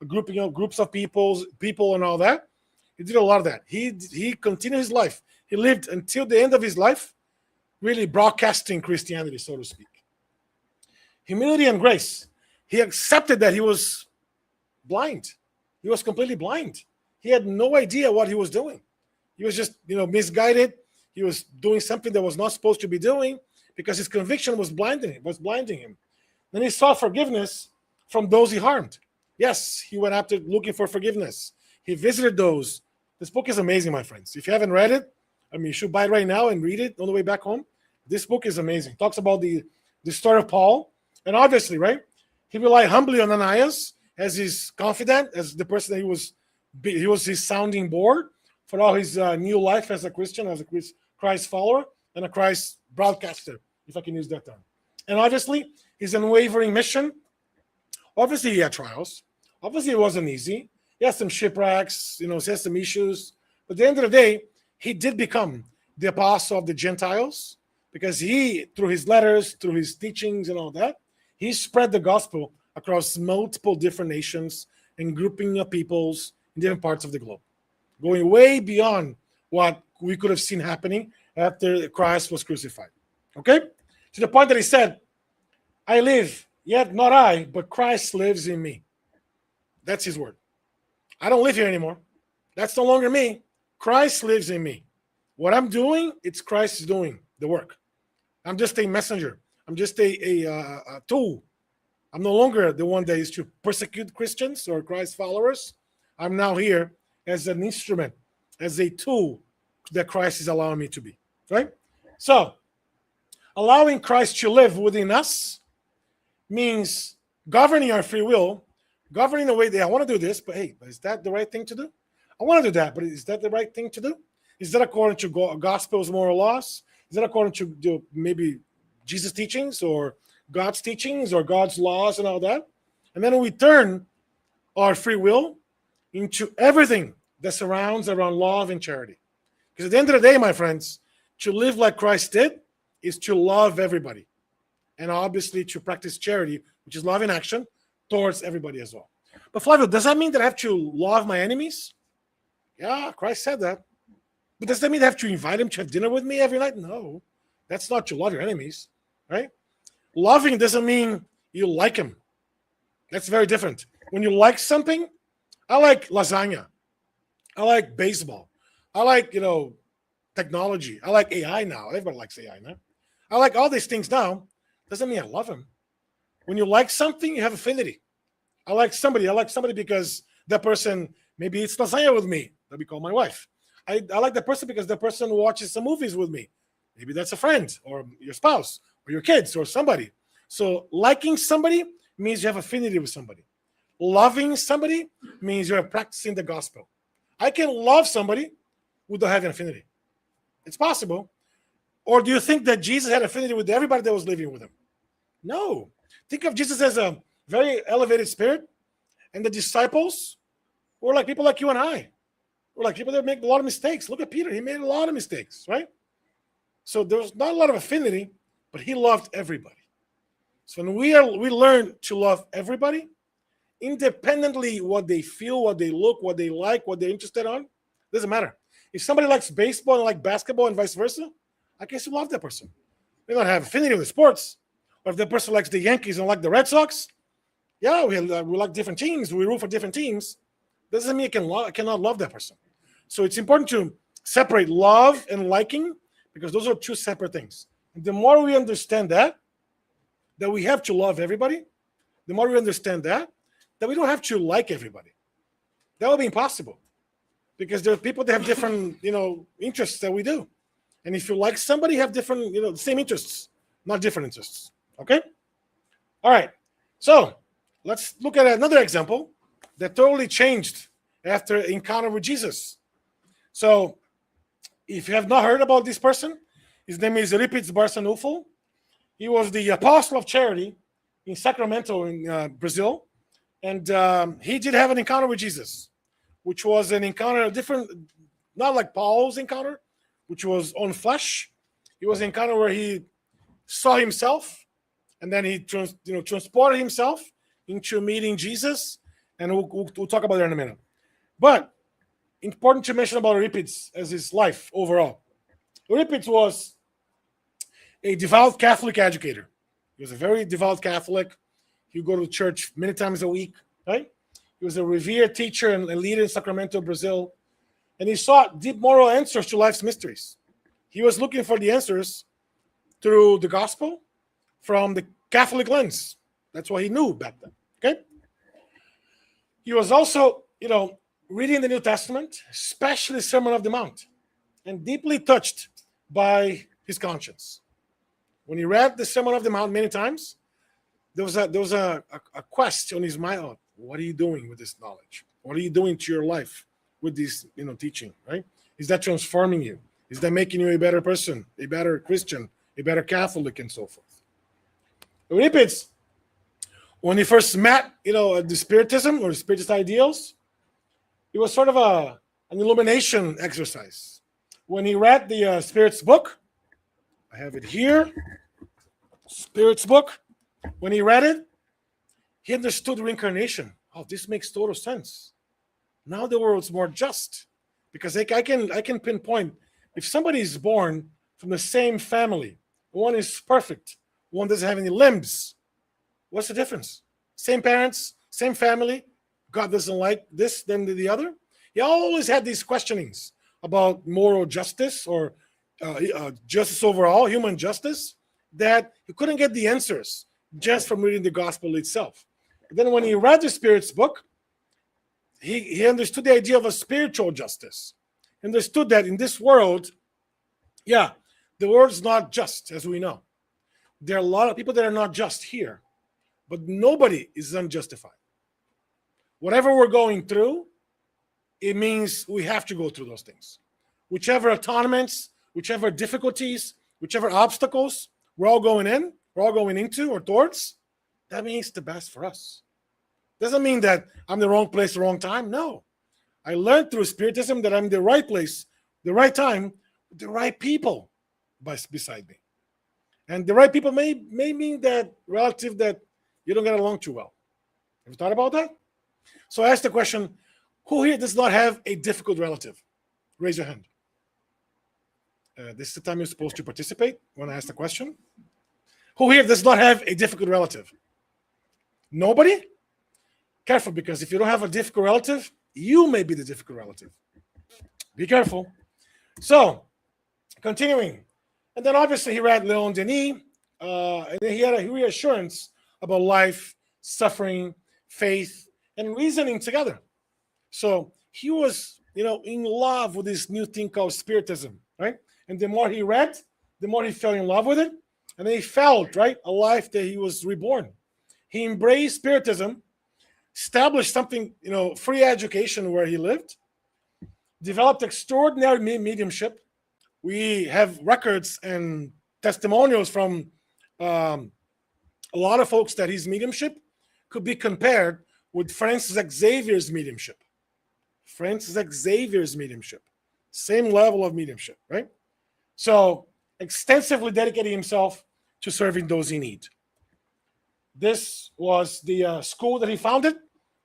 groups of people and all that. He did a lot of that. He continued his life. He lived until the end of his life, really broadcasting Christianity, so to speak. Humility and grace. He accepted that he was blind. He was completely blind. He had no idea what he was doing. He was just, misguided. He was doing something that was not supposed to be doing because his conviction was blinding him. Then he sought forgiveness from those he harmed. Yes, he went after looking for forgiveness. He visited those. This book is amazing, my friends. If you haven't read it, you should buy it right now and read it on the way back home. This book is amazing. It talks about the story of Paul. And obviously, right, he relied humbly on Ananias as his confidant, as the person that he was his sounding board for all his new life as a Christian, as a Christ follower, and a Christ broadcaster, if I can use that term. And obviously, his unwavering mission. Obviously, he had trials. Obviously, it wasn't easy. He had some shipwrecks, he had some issues. But at the end of the day, he did become the apostle of the Gentiles because he, through his letters, through his teachings and all that, he spread the gospel across multiple different nations and grouping of peoples in different parts of the globe, going way beyond what we could have seen happening after Christ was crucified. Okay? To the point that he said, I live, yet not I, but Christ lives in me. That's his word. I don't live here anymore. That's no longer me. Christ lives in me. What I'm doing, it's Christ doing the work. I'm just a messenger. I'm just a tool. I'm no longer the one that is to persecute Christians or Christ followers. I'm now here as an instrument, as a tool that Christ is allowing me to be. Right? So, allowing Christ to live within us means governing our free will, governing the way that I want to do this, but hey, is that the right thing to do? I want to do that, but is that the right thing to do? Is that according to Gospel's moral laws? Is that according to maybe Jesus' teachings or God's teachings or God's laws and all that? And then we turn our free will into everything that surrounds around love and charity. Because at the end of the day, my friends, to live like Christ did is to love everybody. And obviously to practice charity, which is love in action, towards everybody as well. But Flavio, does that mean that I have to love my enemies? Yeah, Christ said that. But does that mean I have to invite him to have dinner with me every night? No, that's not to love your enemies, right? Loving doesn't mean you like him. That's very different. When you like something, I like lasagna. I like baseball. I like, technology. I like AI now. Everybody likes AI now. I like all these things now. Doesn't mean I love him. When you like something, you have affinity. I like somebody because that person maybe eats lasagna with me. That we call my wife. I like that person because that person watches some movies with me. Maybe that's a friend or your spouse or your kids or somebody. So liking somebody means you have affinity with somebody. Loving somebody means you're practicing the gospel. I can love somebody without having affinity. It's possible. Or do you think that Jesus had affinity with everybody that was living with him? No. Think of Jesus as a very elevated spirit, and the disciples were like people like you and I. We're like people that make a lot of mistakes. Look at Peter. He made a lot of mistakes, right? So there was not a lot of affinity, but he loved everybody. So when we learn to love everybody, independently what they feel, what they look, what they like, what they're interested on, doesn't matter. If somebody likes baseball and like basketball and vice versa, I can still love that person. We don't have affinity with sports. Or if that person likes the Yankees and like the Red Sox, yeah, we like different teams. We root for different teams. Doesn't mean I cannot love that person. So it's important to separate love and liking, because those are two separate things. And the more we understand that we have to love everybody, the more we understand that we don't have to like everybody. That would be impossible, because there are people that have different, interests that we do. And if you like somebody, have different, the same interests, not different interests. Okay? All right. So let's look at another example that totally changed after encounter with Jesus. So if you have not heard about this person, his name is Euripides Barçanufo. He was the apostle of charity in Sacramento in Brazil. And he did have an encounter with Jesus, which was an encounter different, not like Paul's encounter, which was on flesh. It was an encounter where he saw himself, and then he transported himself into meeting Jesus, and we'll talk about that in a minute. But important to mention about Euripides as his life overall. Euripides was a devout Catholic educator. He was a very devout Catholic. He would go to church many times a week, right? He was a revered teacher and leader in Sacramento, Brazil. And he sought deep moral answers to life's mysteries. He was looking for the answers through the gospel from the Catholic lens. That's what he knew back then, okay? He was also, reading the New Testament, especially the Sermon on the Mount, and deeply touched by his conscience. When he read the Sermon on the Mount many times, there was a quest on his mind. Oh, what are you doing with this knowledge? What are you doing to your life with this, teaching, right? Is that transforming you? Is that making you a better person, a better Christian, a better Catholic, and so forth? Euripides, when he first met, the Spiritism or Spiritist ideals, it was sort of an illumination exercise. When he read the Spirit's book, I have it here, Spirit's book. When he read it, he understood reincarnation. Oh, this makes total sense. Now the world's more just, because I can pinpoint if somebody is born from the same family, one is perfect, one doesn't have any limbs. What's the difference? Same parents, same family. God doesn't like this, then the other. He always had these questionings about moral justice or justice overall, human justice, that he couldn't get the answers just from reading the gospel itself. But then when he read the Spirit's book, he understood the idea of a spiritual justice. He understood that in this world, the world's not just, as we know. There are a lot of people that are not just here, but nobody is unjustified. Whatever we're going through, it means we have to go through those things. Whichever atonements, whichever difficulties, whichever obstacles we're all going into or towards, that means the best for us. Doesn't mean that I'm the wrong place, the wrong time. No. I learned through Spiritism that I'm the right place, the right time, with the right people beside me. And the right people may mean that relative that you don't get along too well. Have you thought about that? So I asked the question, who here does not have a difficult relative? Raise your hand. This is the time you're supposed to participate when I ask the question. Who here does not have a difficult relative? Nobody? Careful, because if you don't have a difficult relative, you may be the difficult relative. Be careful. So, continuing. And then obviously he read Leon Denis, and then he had a reassurance about life, suffering, faith, and reasoning together. So he was, in love with this new thing called Spiritism, right? And the more he read, the more he fell in love with it. And then he felt, right, a life that he was reborn. He embraced Spiritism, established something, free education where he lived. developed extraordinary mediumship. We have records and testimonials from a lot of folks that his mediumship could be compared with Francis Xavier's mediumship. Francis Xavier's mediumship. Same level of mediumship, right? So extensively dedicating himself to serving those in need. This was the school that he founded.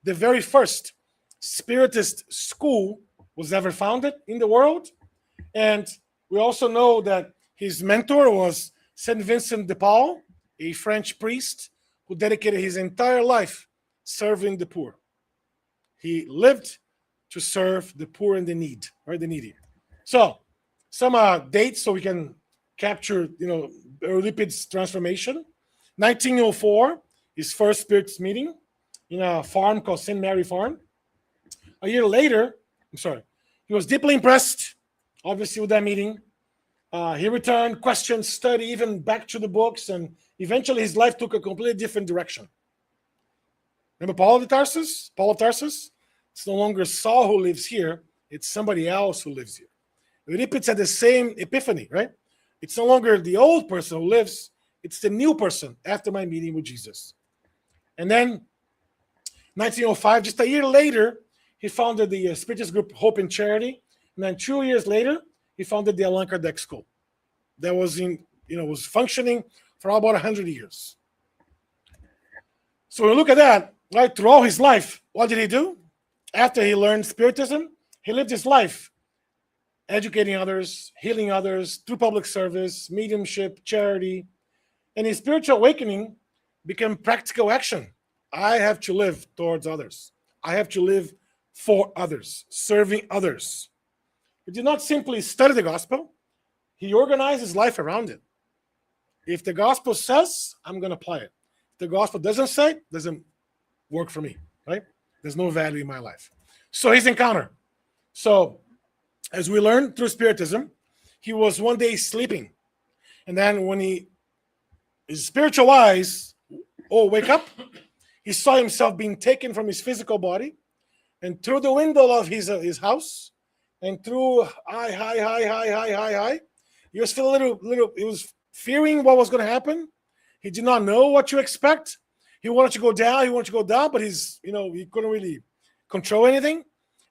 The very first Spiritist school was ever founded in the world. And we also know that his mentor was Saint Vincent de Paul, a French priest who dedicated his entire life serving the poor. He lived to serve the poor and the needy. So, some dates so we can capture, Euripides' transformation. 1904, his first Spiritist meeting in a farm called St. Mary Farm. A year later, he was deeply impressed, obviously, with that meeting. He returned, questioned, studied, even back to the books, and eventually his life took a completely different direction. Remember Paul of Tarsus? It's no longer Saul who lives here, it's somebody else who lives here. Euripides had the same epiphany, right? It's no longer the old person who lives, it's the new person after my meeting with Jesus. And then, 1905, just a year later, he founded the Spiritist group Hope and Charity. And then 2 years later, he founded the Allan Kardec School. That was was functioning for about 100 years. So when we look at that, right, through all his life, what did he do? After he learned Spiritism, he lived his life educating others, healing others through public service, mediumship, charity. And his spiritual awakening became practical action. I have to live towards others. I have to live for others, serving others. He did not simply study the gospel. He organized his life around it. If the gospel says, I'm going to apply it. If the gospel doesn't say, it doesn't work for me, right? There's no value in my life. So his encounter. So as we learned through Spiritism, he was one day sleeping. And then when his spiritual eyes wake up, he saw himself being taken from his physical body and through the window of his house and through high. He was feeling a little, he was fearing what was going to happen. He did not know what to expect. He wanted to go down, but he couldn't really control anything.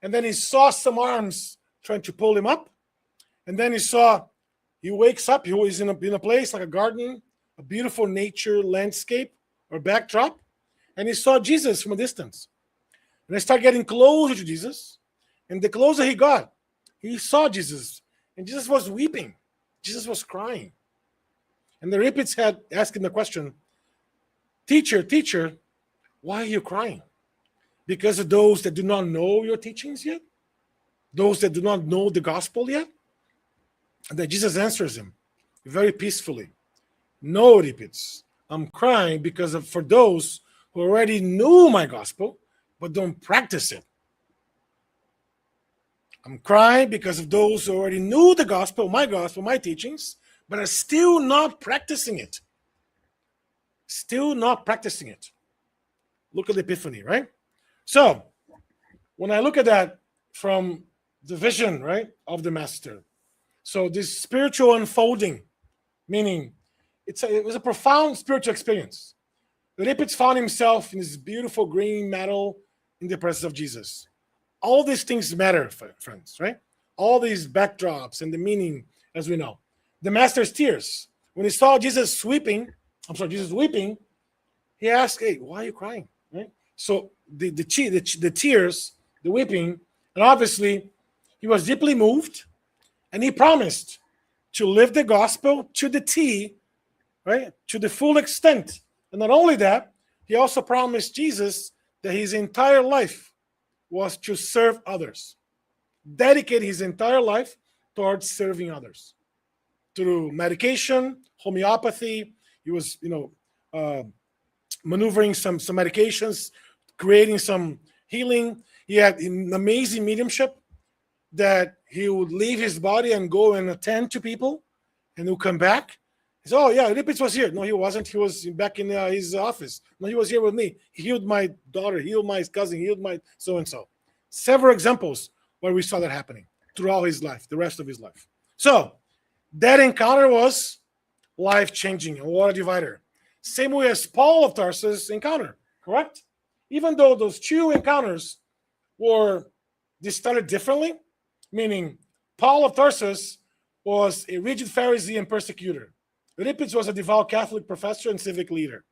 And then he saw some arms trying to pull him up. And then he wakes up. He was in a place like a garden, a beautiful nature landscape or backdrop. And he saw Jesus from a distance. And he started getting closer to Jesus. And the closer he got, he saw Jesus. And Jesus was weeping. Jesus was crying. And the Euripides had asked him the question, Teacher, why are you crying? Because of those that do not know your teachings yet? Those that do not know the gospel yet? And then Jesus answers him very peacefully. No, Euripides, I'm crying for those who already knew my gospel, but don't practice it. I'm crying because of those who already knew the gospel, my teachings, but are still not practicing it. Still not practicing it. Look at the epiphany, right? So, when I look at that from the vision, right, of the master, so this spiritual unfolding, meaning it was a profound spiritual experience. Euripides found himself in this beautiful green meadow in the presence of Jesus. All these things matter, friends, right? All these backdrops and the meaning, as we know. The master's tears. When he saw Jesus weeping, he asked, hey, why are you crying? Right? So the tears, the weeping, and obviously he was deeply moved, and he promised to live the gospel to the T, right? To the full extent. And not only that, he also promised Jesus that his entire life was to serve others. Dedicate his entire life towards serving others. Through medication, homeopathy, he was, maneuvering some medications, creating some healing. He had an amazing mediumship that he would leave his body and go and attend to people, and he'll come back. He said, oh, yeah, Euripides was here. No, he wasn't. He was back in his office. No, he was here with me. He healed my daughter, healed my cousin, healed my so-and-so. Several examples where we saw that happening. throughout his life, the rest of his life. So that encounter was life-changing, a water divider. Same way as Paul of Tarsus' encounter, correct? Even though those two encounters they started differently, meaning Paul of Tarsus was a rigid Pharisee and persecutor. Euripides was a devout Catholic professor and civic leader.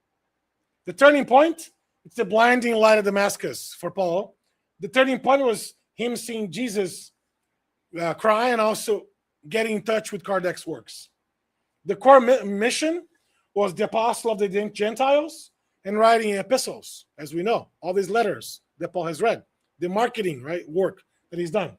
The turning point, it's the blinding light of Damascus for Paul. The turning point was him seeing Jesus cry and also getting in touch with Kardec's works. The core mission was the apostle of the Gentiles and writing epistles, as we know, all these letters that Paul has read, the marketing work that he's done.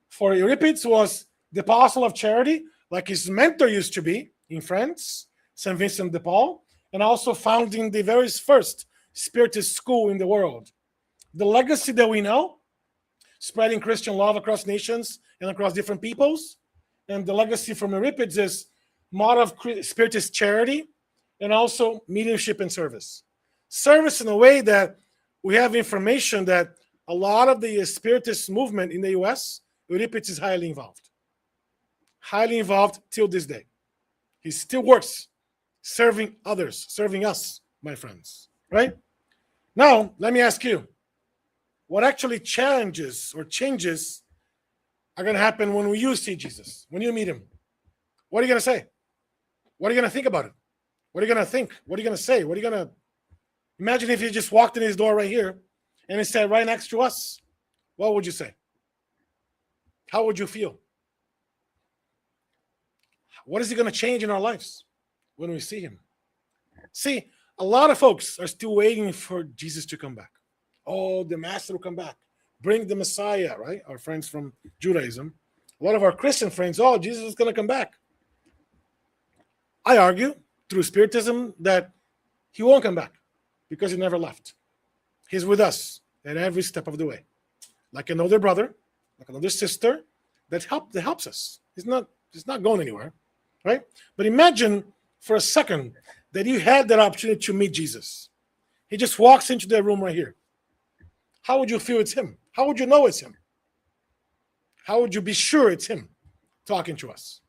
For Euripides was the apostle of charity, like his mentor used to be in France, St. Vincent de Paul, and also founding the very first Spiritist school in the world. The legacy that we know, spreading Christian love across nations and across different peoples, and the legacy from Euripides is model of Spiritist charity and also mediumship and service. Service in a way that we have information that a lot of the Spiritist movement in the US, Euripides is highly involved. Highly involved till this day. He still works, serving others, serving us, my friends. Right? Now, let me ask you, what actually changes are going to happen when you see Jesus, when you meet him? What are you going to say? What are you going to think about it? What are you going to think? What are you going to say? What are you going to... Imagine if you just walked in his door right here and he said right next to us. What would you say? How would you feel? What is he going to change in our lives when we see him? See, a lot of folks are still waiting for Jesus to come back. Oh, the Master will come back. Bring the Messiah, right? Our friends from Judaism. A lot of our Christian friends, oh, Jesus is going to come back. I argue through Spiritism that he won't come back because he never left. He's with us at every step of the way. Like an older brother, like another sister that helps us. He's not going anywhere, right? But imagine for a second that you had that opportunity to meet Jesus. He just walks into the room right here. How would you feel it's him? How would you know it's him? How would you be sure it's him talking to us?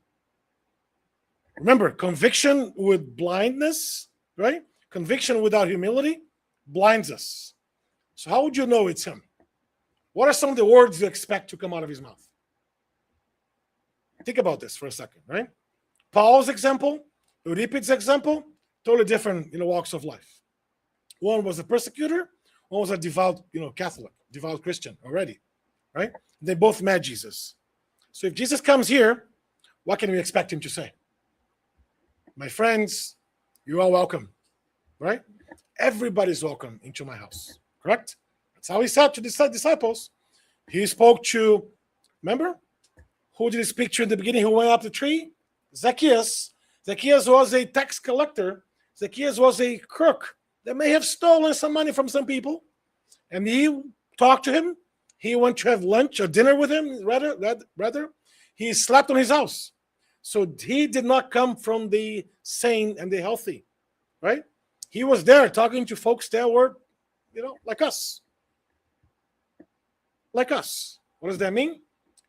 Remember, conviction with blindness, right? Conviction without humility blinds us. So how would you know it's him? What are some of the words you expect to come out of his mouth? Think about this for a second, right? Paul's example, Euripides' example, totally different in the walks of life. One was a persecutor, one was a devout, Catholic, devout Christian already, right? They both met Jesus. So if Jesus comes here, what can we expect him to say? My friends, you are welcome, right? Everybody's welcome into my house, correct? That's how he said to the disciples. He spoke to, remember? Who did he speak to in the beginning who went up the tree? Zacchaeus. Zacchaeus was a tax collector. Zacchaeus was a crook that may have stolen some money from some people. And he talked to him. He went to have lunch or dinner with him, rather. He slept on his house. So he did not come from the sane and the healthy, right? He was there talking to folks that were, like us. Like us. What does that mean?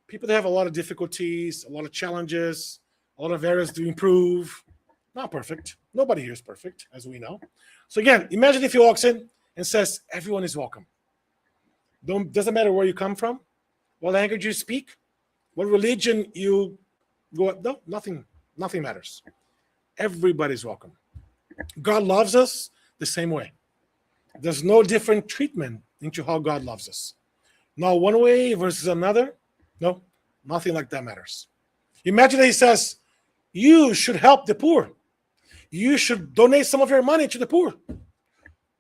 People that have a lot of difficulties, a lot of challenges, a lot of areas to improve. Not perfect. Nobody here is perfect, as we know. So again, imagine if he walks in and says, everyone is welcome. Doesn't matter where you come from, what language you speak, what religion you go up. No, nothing matters. Everybody's welcome. God loves us the same way. There's no different treatment into how God loves us. Not one way versus another. No, nothing like that matters. Imagine that he says, you should help the poor. You should donate some of your money to the poor.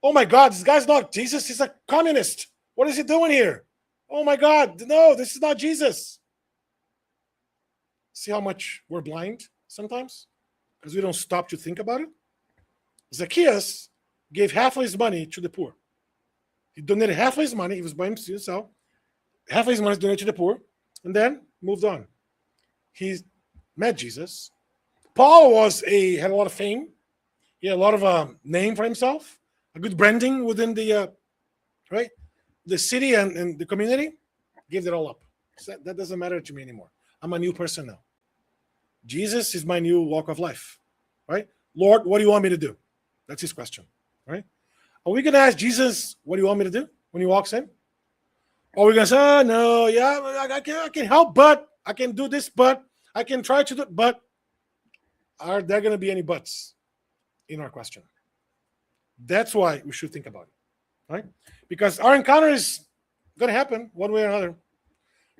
Oh my God, this guy's not Jesus. He's a communist. What is he doing here? Oh my God, no, this is not Jesus. See how much we're blind sometimes? Because we don't stop to think about it. Zacchaeus gave half of his money to the poor. He donated half of his money. He was by himself. Half of his money was donated to the poor. And then moved on. He met Jesus. Paul had a lot of fame. He had a lot of name for himself. A good branding within the city and the community. Gave it all up. So that doesn't matter to me anymore. I'm a new person now. Jesus is my new walk of life, right? Lord, what do you want me to do? That's his question, right? Are we going to ask Jesus, what do you want me to do when he walks in? Or are we going to say, oh, no, yeah, I can help, but I can do this, but I can try to do it, but are there going to be any buts in our question? That's why we should think about it, right? Because our encounter is going to happen one way or another.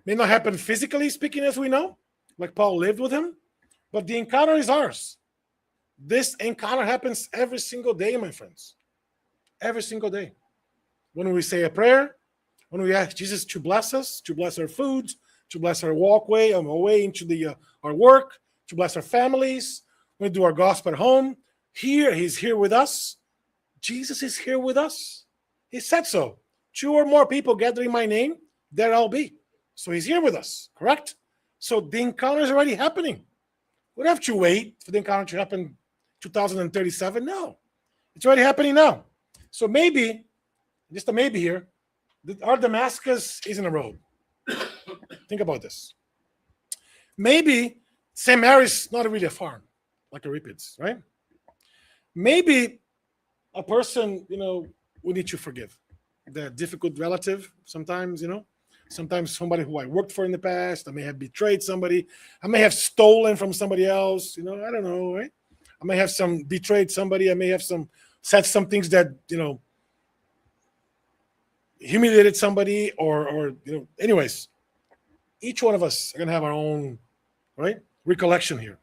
May not happen physically speaking as we know, like Paul lived with him, but the encounter is ours. This encounter happens every single day, my friends. Every single day. When we say a prayer, when we ask Jesus to bless us, to bless our food, to bless our walkway on our way into our work, to bless our families, when we do our gospel at home, he's here with us. Jesus is here with us. He said so. 2 or more people gather in my name, there I'll be. So he's here with us, correct? So the encounter is already happening. We don't have to wait for the encounter to happen 2037. No, it's already happening now. So maybe, just a maybe here, our Damascus is in the road. Think about this. Maybe St. Mary's not really a farm, like Euripides, right? Maybe a person, we need to forgive. The difficult relative sometimes, sometimes somebody who I worked for in the past. I may have betrayed somebody. I may have stolen from somebody else. I don't know, right? I may have betrayed somebody. I may have said some things that, humiliated somebody or anyways. Each one of us are going to have our own, right, recollection here.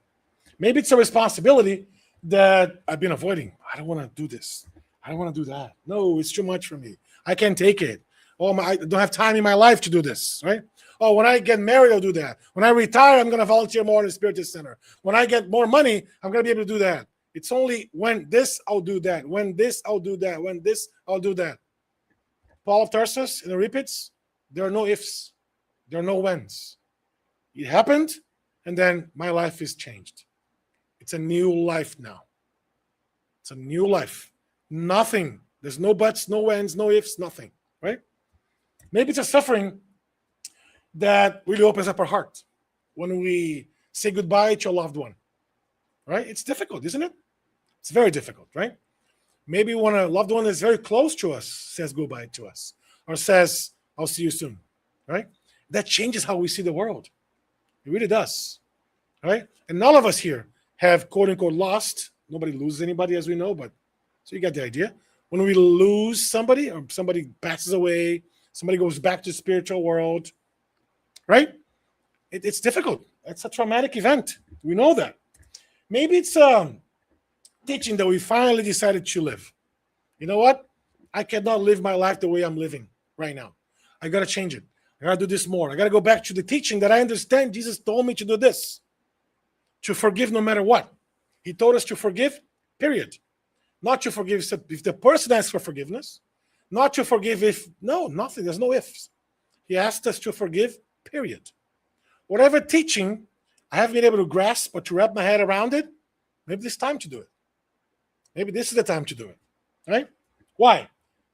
Maybe it's a responsibility that I've been avoiding. I don't want to do this. I don't want to do that. No, it's too much for me. I can't take it. Oh, I don't have time in my life to do this, right? Oh, when I get married, I'll do that. When I retire, I'm going to volunteer more in the Spiritist Center. When I get more money, I'm going to be able to do that. It's only when this, I'll do that. When this, I'll do that. When this, I'll do that. Paul of Tarsus in the Euripides, there are no ifs. There are no whens. It happened, and then my life is changed. It's a new life now. It's a new life. Nothing. There's no buts, no whens, no ifs, nothing, right? Maybe it's a suffering that really opens up our heart when we say goodbye to a loved one, right? It's difficult, isn't it? It's very difficult, right? Maybe when a loved one is very close to us says goodbye to us or says, I'll see you soon, right? That changes how we see the world. It really does, right? And none of us here have, quote unquote, lost. Nobody loses anybody, as we know, but so you got the idea. When we lose somebody or somebody passes away, somebody goes back to the spiritual world, right? It's difficult. It's a traumatic event. We know that. Maybe it's teaching that we finally decided to live. You know what? I cannot live my life the way I'm living right now. I got to change it. I got to do this more. I got to go back to the teaching that I understand Jesus told me to do this, to forgive no matter what. He told us to forgive, period. Not to forgive if the person asks for forgiveness. Not to forgive nothing. There's no ifs. He asked us to forgive, period. Whatever teaching I haven't been able to grasp or to wrap my head around it, maybe it's time to do it. Maybe this is the time to do it, right? Why?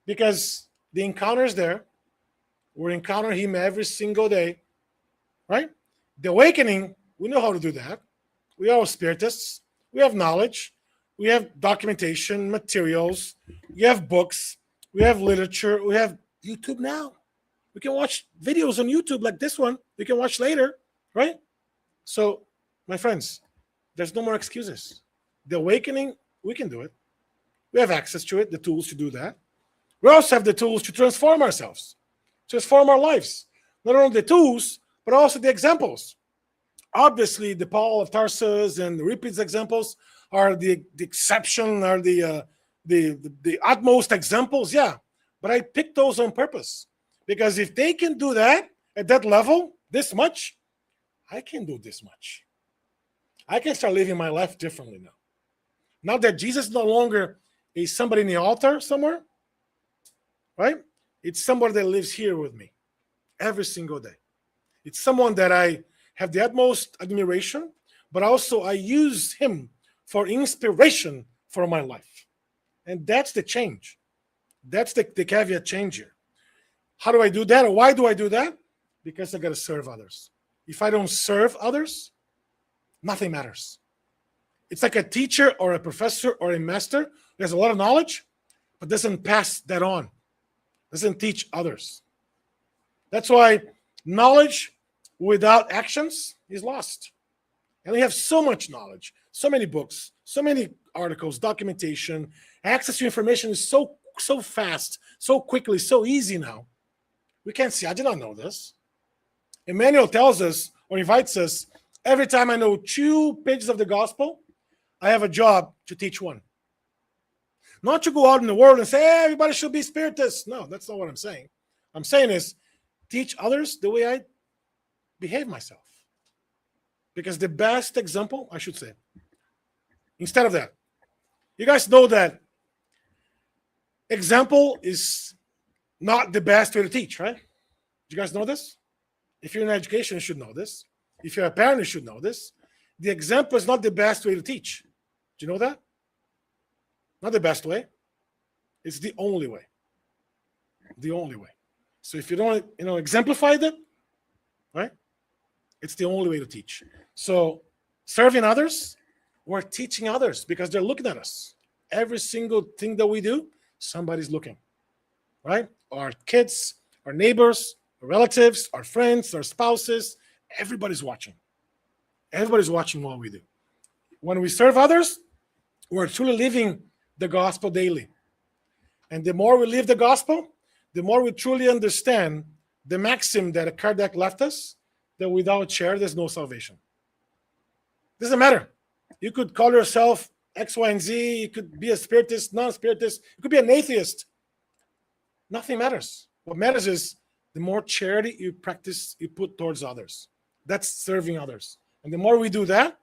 Because the encounter is there. We encounter him every single day, right? The awakening, we know how to do that. We are all spiritists. We have knowledge. We have documentation, materials. We have books. We have literature. We have YouTube now. We can watch videos on YouTube like this one. We can watch later, right? So, my friends, there's no more excuses. The awakening, we can do it. We have access to it, the tools to do that. We also have the tools to transform ourselves, transform our lives. Not only the tools, but also the examples. Obviously, the Paul of Tarsus and the Euripides examples are the exception, are the utmost examples, yeah. But I picked those on purpose. Because if they can do that at that level, this much, I can do this much. I can start living my life differently now. Now that Jesus is no longer somebody in the altar somewhere, right? It's somebody that lives here with me every single day. It's someone that I have the utmost admiration, but also I use him for inspiration for my life. And that's the change. That's the caveat change here. How do I do that? Or why do I do that? Because I got to serve others. If I don't serve others, nothing matters. It's like a teacher or a professor or a master who has a lot of knowledge, but doesn't pass that on, doesn't teach others. That's why knowledge without actions is lost. And we have so much knowledge, so many books, so many articles, documentation. Access to information is so fast, so quickly, so easy now. We can't see, I did not know this. Emmanuel tells us or invites us, every time I know 2 pages of the gospel, I have a job to teach one. Not to go out in the world and say, hey, everybody should be Spiritists. No, that's not what I'm saying. I'm saying is teach others the way I behave myself. Because the best example, I should say, instead of that, you guys know that example is not the best way to teach, right? Do you guys know this? If you're in education, you should know this. If you're a parent, you should know this. The example is not the best way to teach. Do you know that? Not the best way. It's the only way. The only way. So if you don't, exemplify that, right? It's the only way to teach. So serving others, we're teaching others because they're looking at us. Every single thing that we do, somebody's looking, right? Our kids, our neighbors, our relatives, our friends, our spouses, everybody's watching. Everybody's watching what we do. When we serve others, we're truly living the gospel daily. And the more we live the gospel, the more we truly understand the maxim that Kardec left us, that without share, there's no salvation. Doesn't matter. You could call yourself X, Y, and Z. You could be a spiritist, non-spiritist. You could be an atheist. Nothing matters. What matters is the more charity you practice, you put towards others. That's serving others. And the more we do that,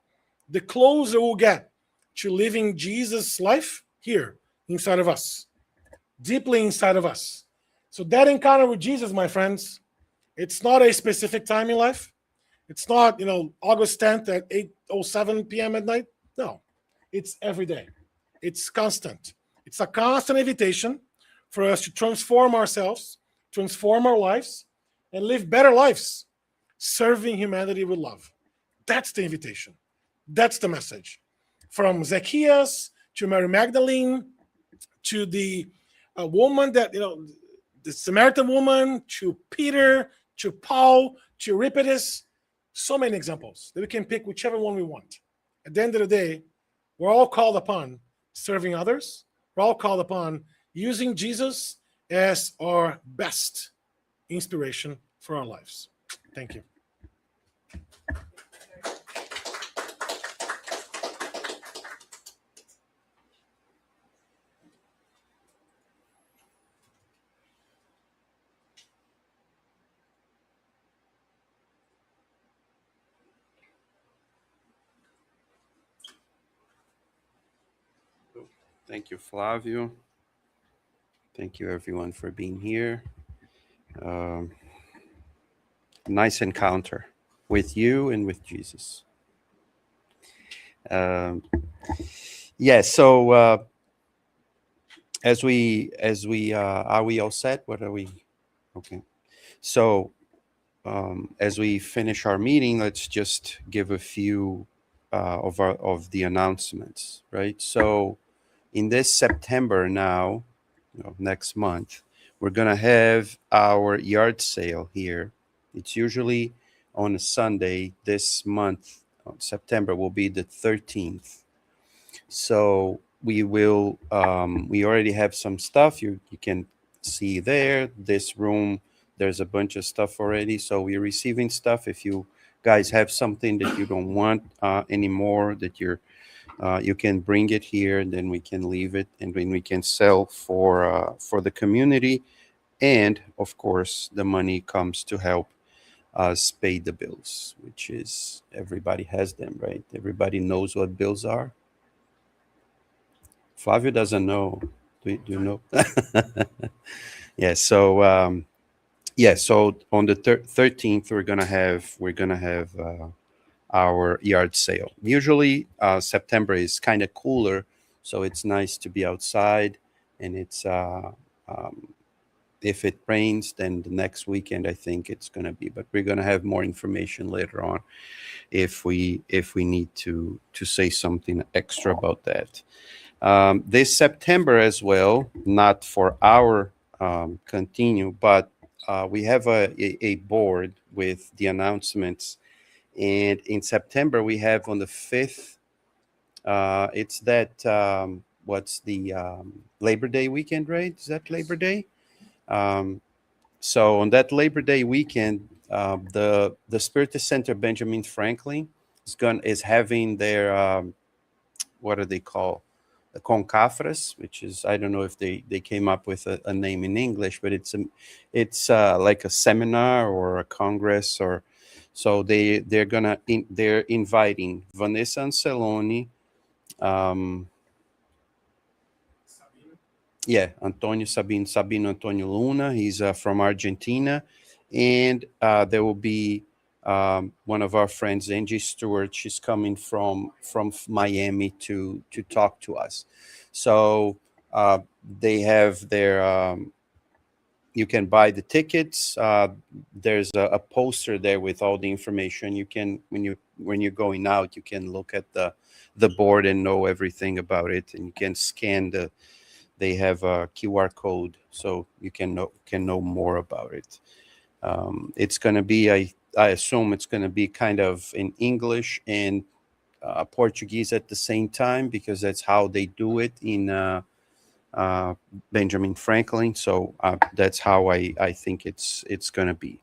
the closer we'll get to living Jesus' life here inside of us, deeply inside of us. So that encounter with Jesus, my friends, it's not a specific time in life. It's not, August 10th at 8:07 p.m. at night. No, it's every day. It's constant. It's a constant invitation for us to transform ourselves, transform our lives, and live better lives, serving humanity with love. That's the invitation. That's the message. From Zacchaeus to Mary Magdalene to the woman that, the Samaritan woman, to Peter, to Paul, to Euripides. So many examples that we can pick whichever one we want. At the end of the day, we're all called upon serving others. We're all called upon using Jesus as our best inspiration for our lives. Thank you. Thank you, Flavio. Thank you, everyone, for being here. Nice encounter with you and with Jesus. So as we are we all set? What are we? Okay. So as we finish our meeting, let's just give a few of the announcements, right? So in this September now, next month, we're gonna have our yard sale here. It's usually on a Sunday. This month, September, will be the 13th. So we will. We already have some stuff. You can see there. This room, there's a bunch of stuff already. So we're receiving stuff. If you guys have something that you don't want anymore, that you can bring it here, and then we can leave it, and then we can sell for the community. And of course, the money comes to help us pay the bills, which is, everybody has them, right? Everybody knows what bills are. Flavio doesn't know. Do you know? Yeah. So so on the 13th, we're gonna have our yard sale. Usually September is kind of cooler, so it's nice to be outside, and it's If it rains, then the next weekend I think it's going to be. But we're going to have more information later on if we need to say something extra about that. This September as well, not for our Cantinho, but we have a board with the announcements. And in September, we have on the 5th, it's that, what's the Labor Day weekend, right? Is that Labor Day? So on that Labor Day weekend, the Spiritist Center Benjamin Franklin is having their what do they call, the concafres, which is, I don't know if they came up with a name in English, but it's like a seminar or a congress, or so they're inviting Vanessa Anceloni, um, yeah, Sabino Antonio Luna. He's from Argentina, and there will be one of our friends, Angie Stewart. She's coming from Miami to talk to us. So they have their. You can buy the tickets. There's a poster there with all the information. You can when you're going out, you can look at the board and know everything about it, and you can scan the. They have a QR code, so you can know more about it. It's going to be, I assume it's going to be kind of in English and Portuguese at the same time, because that's how they do it in Benjamin Franklin. So that's how I think it's going to be.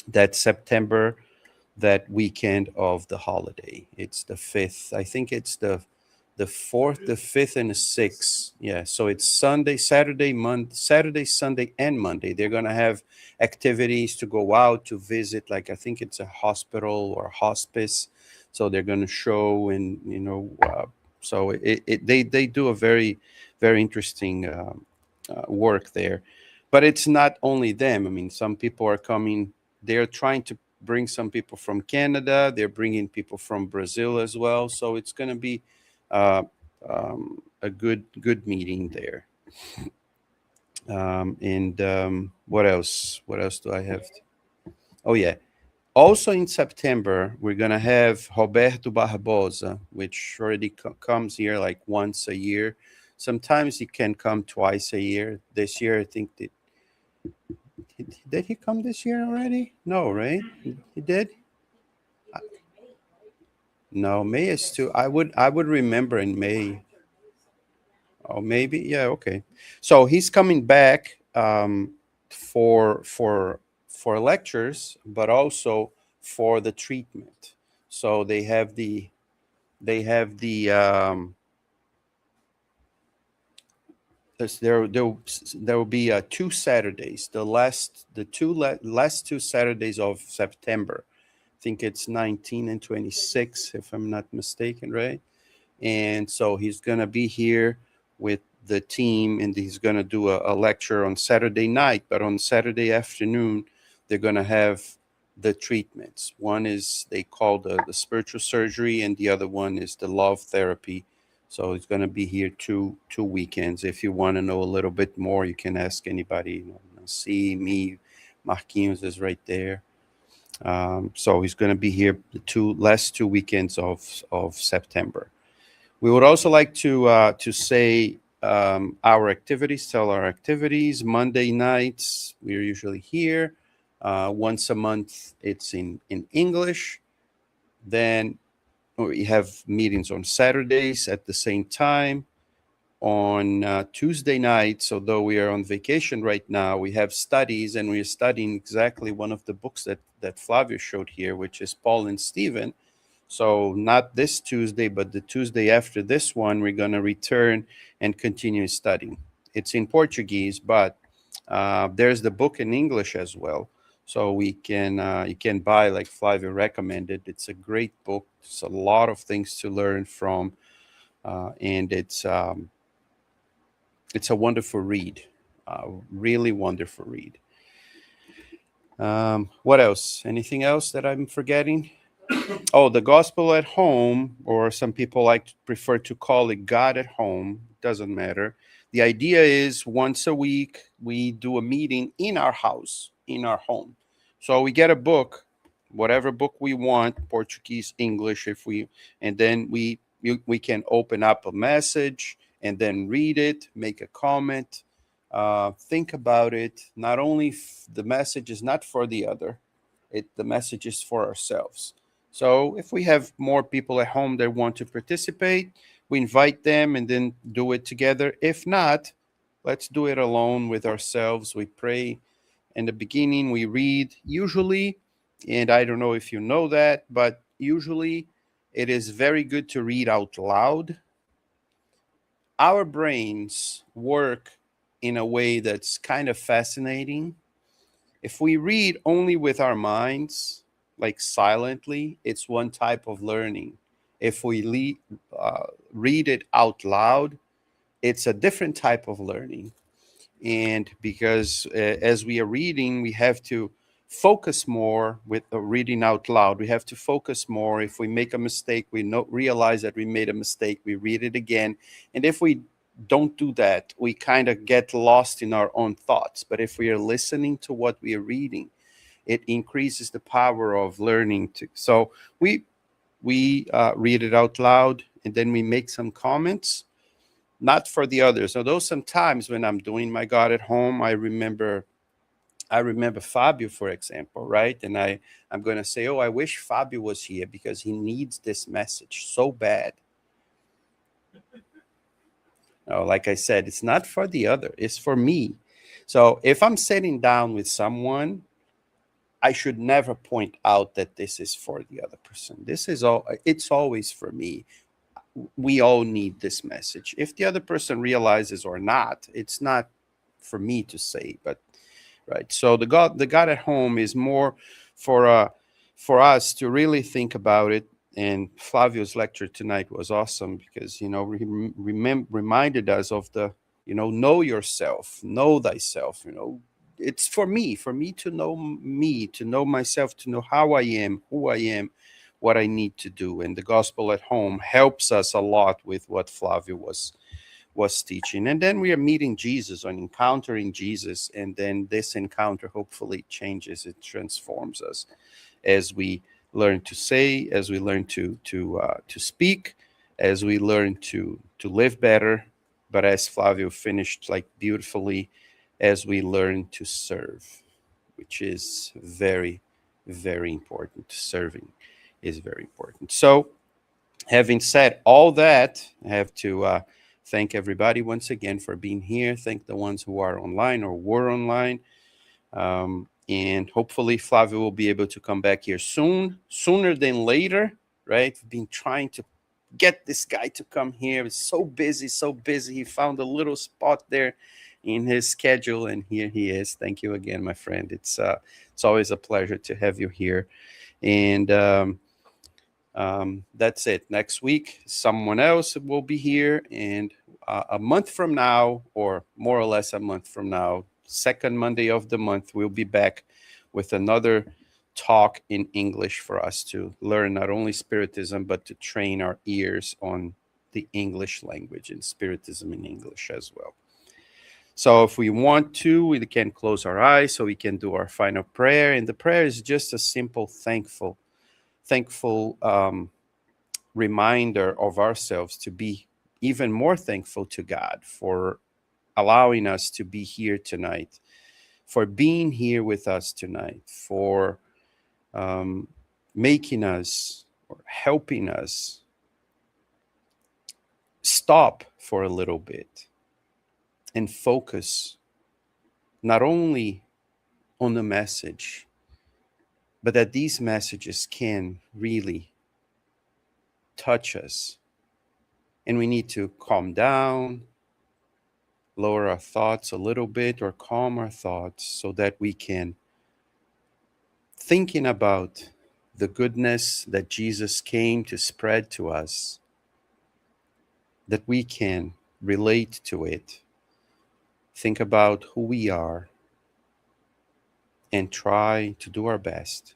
That September, that weekend of the holiday. It's the 5th. I think it's the 4th, the 5th, and the 6th. Yeah. So it's Sunday, Saturday, Sunday, and Monday. They're going to have activities to go out to visit. Like, I think it's a hospital or hospice. So they're going to show, and, so they do a very, very interesting work there. But it's not only them. I mean, some people are coming. They're trying to bring some people from Canada. They're bringing people from Brazil as well. So it's going to be a good meeting there. And what else? What else do I have? Oh yeah. Also in September, we're gonna have Roberto Barbosa, which already comes here like once a year. Sometimes he can come twice a year. This year, I think did he come this year already? No, right? He did. No, May is too. I would remember in May. Oh, maybe. Yeah. Okay. So he's coming back for lectures, but also for the treatment. So they have the there will be 2 Saturdays. Last 2 Saturdays of September. I think it's 19 and 26, if I'm not mistaken, right? And so he's going to be here with the team, and he's going to do a lecture on Saturday night. But on Saturday afternoon, they're going to have the treatments. One is they call the spiritual surgery, and the other one is the love therapy. So he's going to be here two weekends. If you want to know a little bit more, you can ask anybody. See me, Marquinhos is right there. So he's going to be here the last 2 weekends of September. We would also like to say our activities, tell our activities. Monday nights, we're usually here. Once a month, it's in English. Then we have meetings on Saturdays at the same time. On Tuesday nights, although we are on vacation right now, we have studies, and we're studying exactly one of the books that Flavio showed here, which is Paul and Stephen. So not this Tuesday, but the Tuesday after this one, we're going to return and continue studying. It's in Portuguese, but there's the book in English as well. So you can buy, like Flavio recommended. It's a great book. It's a lot of things to learn from, and it's a wonderful read, really wonderful read. What else? Anything else that I'm forgetting? Oh, the gospel at home, or some people prefer to call it God at home. doesn't matter. The idea is once a week, we do a meeting in our house, in our home. So we get a book, whatever book we want, Portuguese, English, and then we can open up a message and then read it, make a comment, think about it. Not only the message is not for the other, the message is for ourselves. So if we have more people at home that want to participate, we invite them and then do it together. If not, let's do it alone with ourselves. We pray in the beginning, we read usually, and I don't know if you know that, but usually it is very good to read out loud. Our brains work in a way that's kind of fascinating. If we read only with our minds, like silently, it's one type of learning. If we read it out loud, it's a different type of learning. And because as we are reading, we have to focus more with reading out loud. We have to focus more. If we make a mistake, we realize that we made a mistake. We read it again. And if we don't do that, we kind of get lost in our own thoughts. But if we are listening to what we are reading, it increases the power of learning. So we read it out loud, and then we make some comments, not for the others. Although sometimes when I'm doing my God at home, I remember Fabio, for example, right? And I'm going to say, oh, I wish Fabio was here because he needs this message so bad. No, like I said, it's not for the other, it's for me. So if I'm sitting down with someone, I should never point out that this is for the other person. It's always for me. We all need this message. If the other person realizes or not, it's not for me to say, but right. So the God at home is more for us to really think about it. And Flavio's lecture tonight was awesome because he reminded us of the know yourself, know thyself. It's for me to know me, to know myself, to know how I am, who I am, what I need to do. And the gospel at home helps us a lot with what Flavio was teaching. And then we are meeting Jesus and encountering Jesus. And then this encounter hopefully changes, it transforms us as we learn to say, as we learn to speak, as we learn to live better. But as Flavio finished like beautifully, as we learn to serve, which is very, very important. Serving is very important. So having said all that, I have to thank everybody once again for being here. Thank the ones who are online or were online. And hopefully Flávio will be able to come back here sooner than later, right? We've been trying to get this guy to come here. He's so busy. He found a little spot there in his schedule, and here he is. Thank you again, my friend. It's always a pleasure to have you here. And that's it. Next week, someone else will be here, and a month from now, or more or less a month from now, second Monday of the month, we'll be back with another talk in English for us to learn not only Spiritism, but to train our ears on the English language and Spiritism in English as well. So if we want to, we can close our eyes so we can do our final prayer. And the prayer is just a simple thankful reminder of ourselves to be even more thankful to God for allowing us to be here tonight, for being here with us tonight, for making us or helping us stop for a little bit and focus not only on the message, but that these messages can really touch us. And we need to calm down, lower our thoughts a little bit, or calm our thoughts so that we can thinking about the goodness that Jesus came to spread to us, that we can relate to it, think about who we are, and try and do our best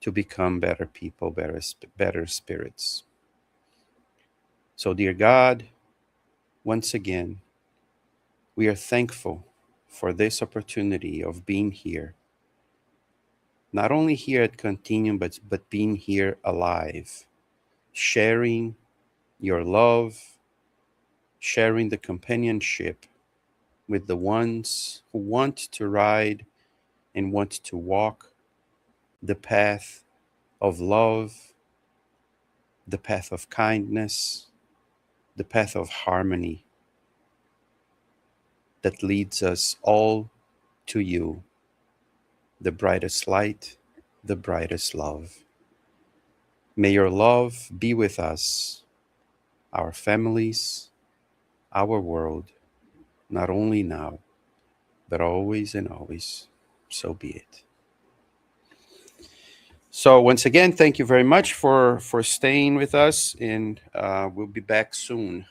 to become better people, better spirits. So, dear God, once again, we are thankful for this opportunity of being here. Not only here at Cantinho, but being here alive, sharing your love, sharing the companionship with the ones who want to ride and want to walk the path of love, the path of kindness, the path of harmony that leads us all to you, the brightest light, the brightest love. May your love be with us, our families, our world, not only now, but always and always. So be it. So once again, thank you very much for staying with us, and we'll be back soon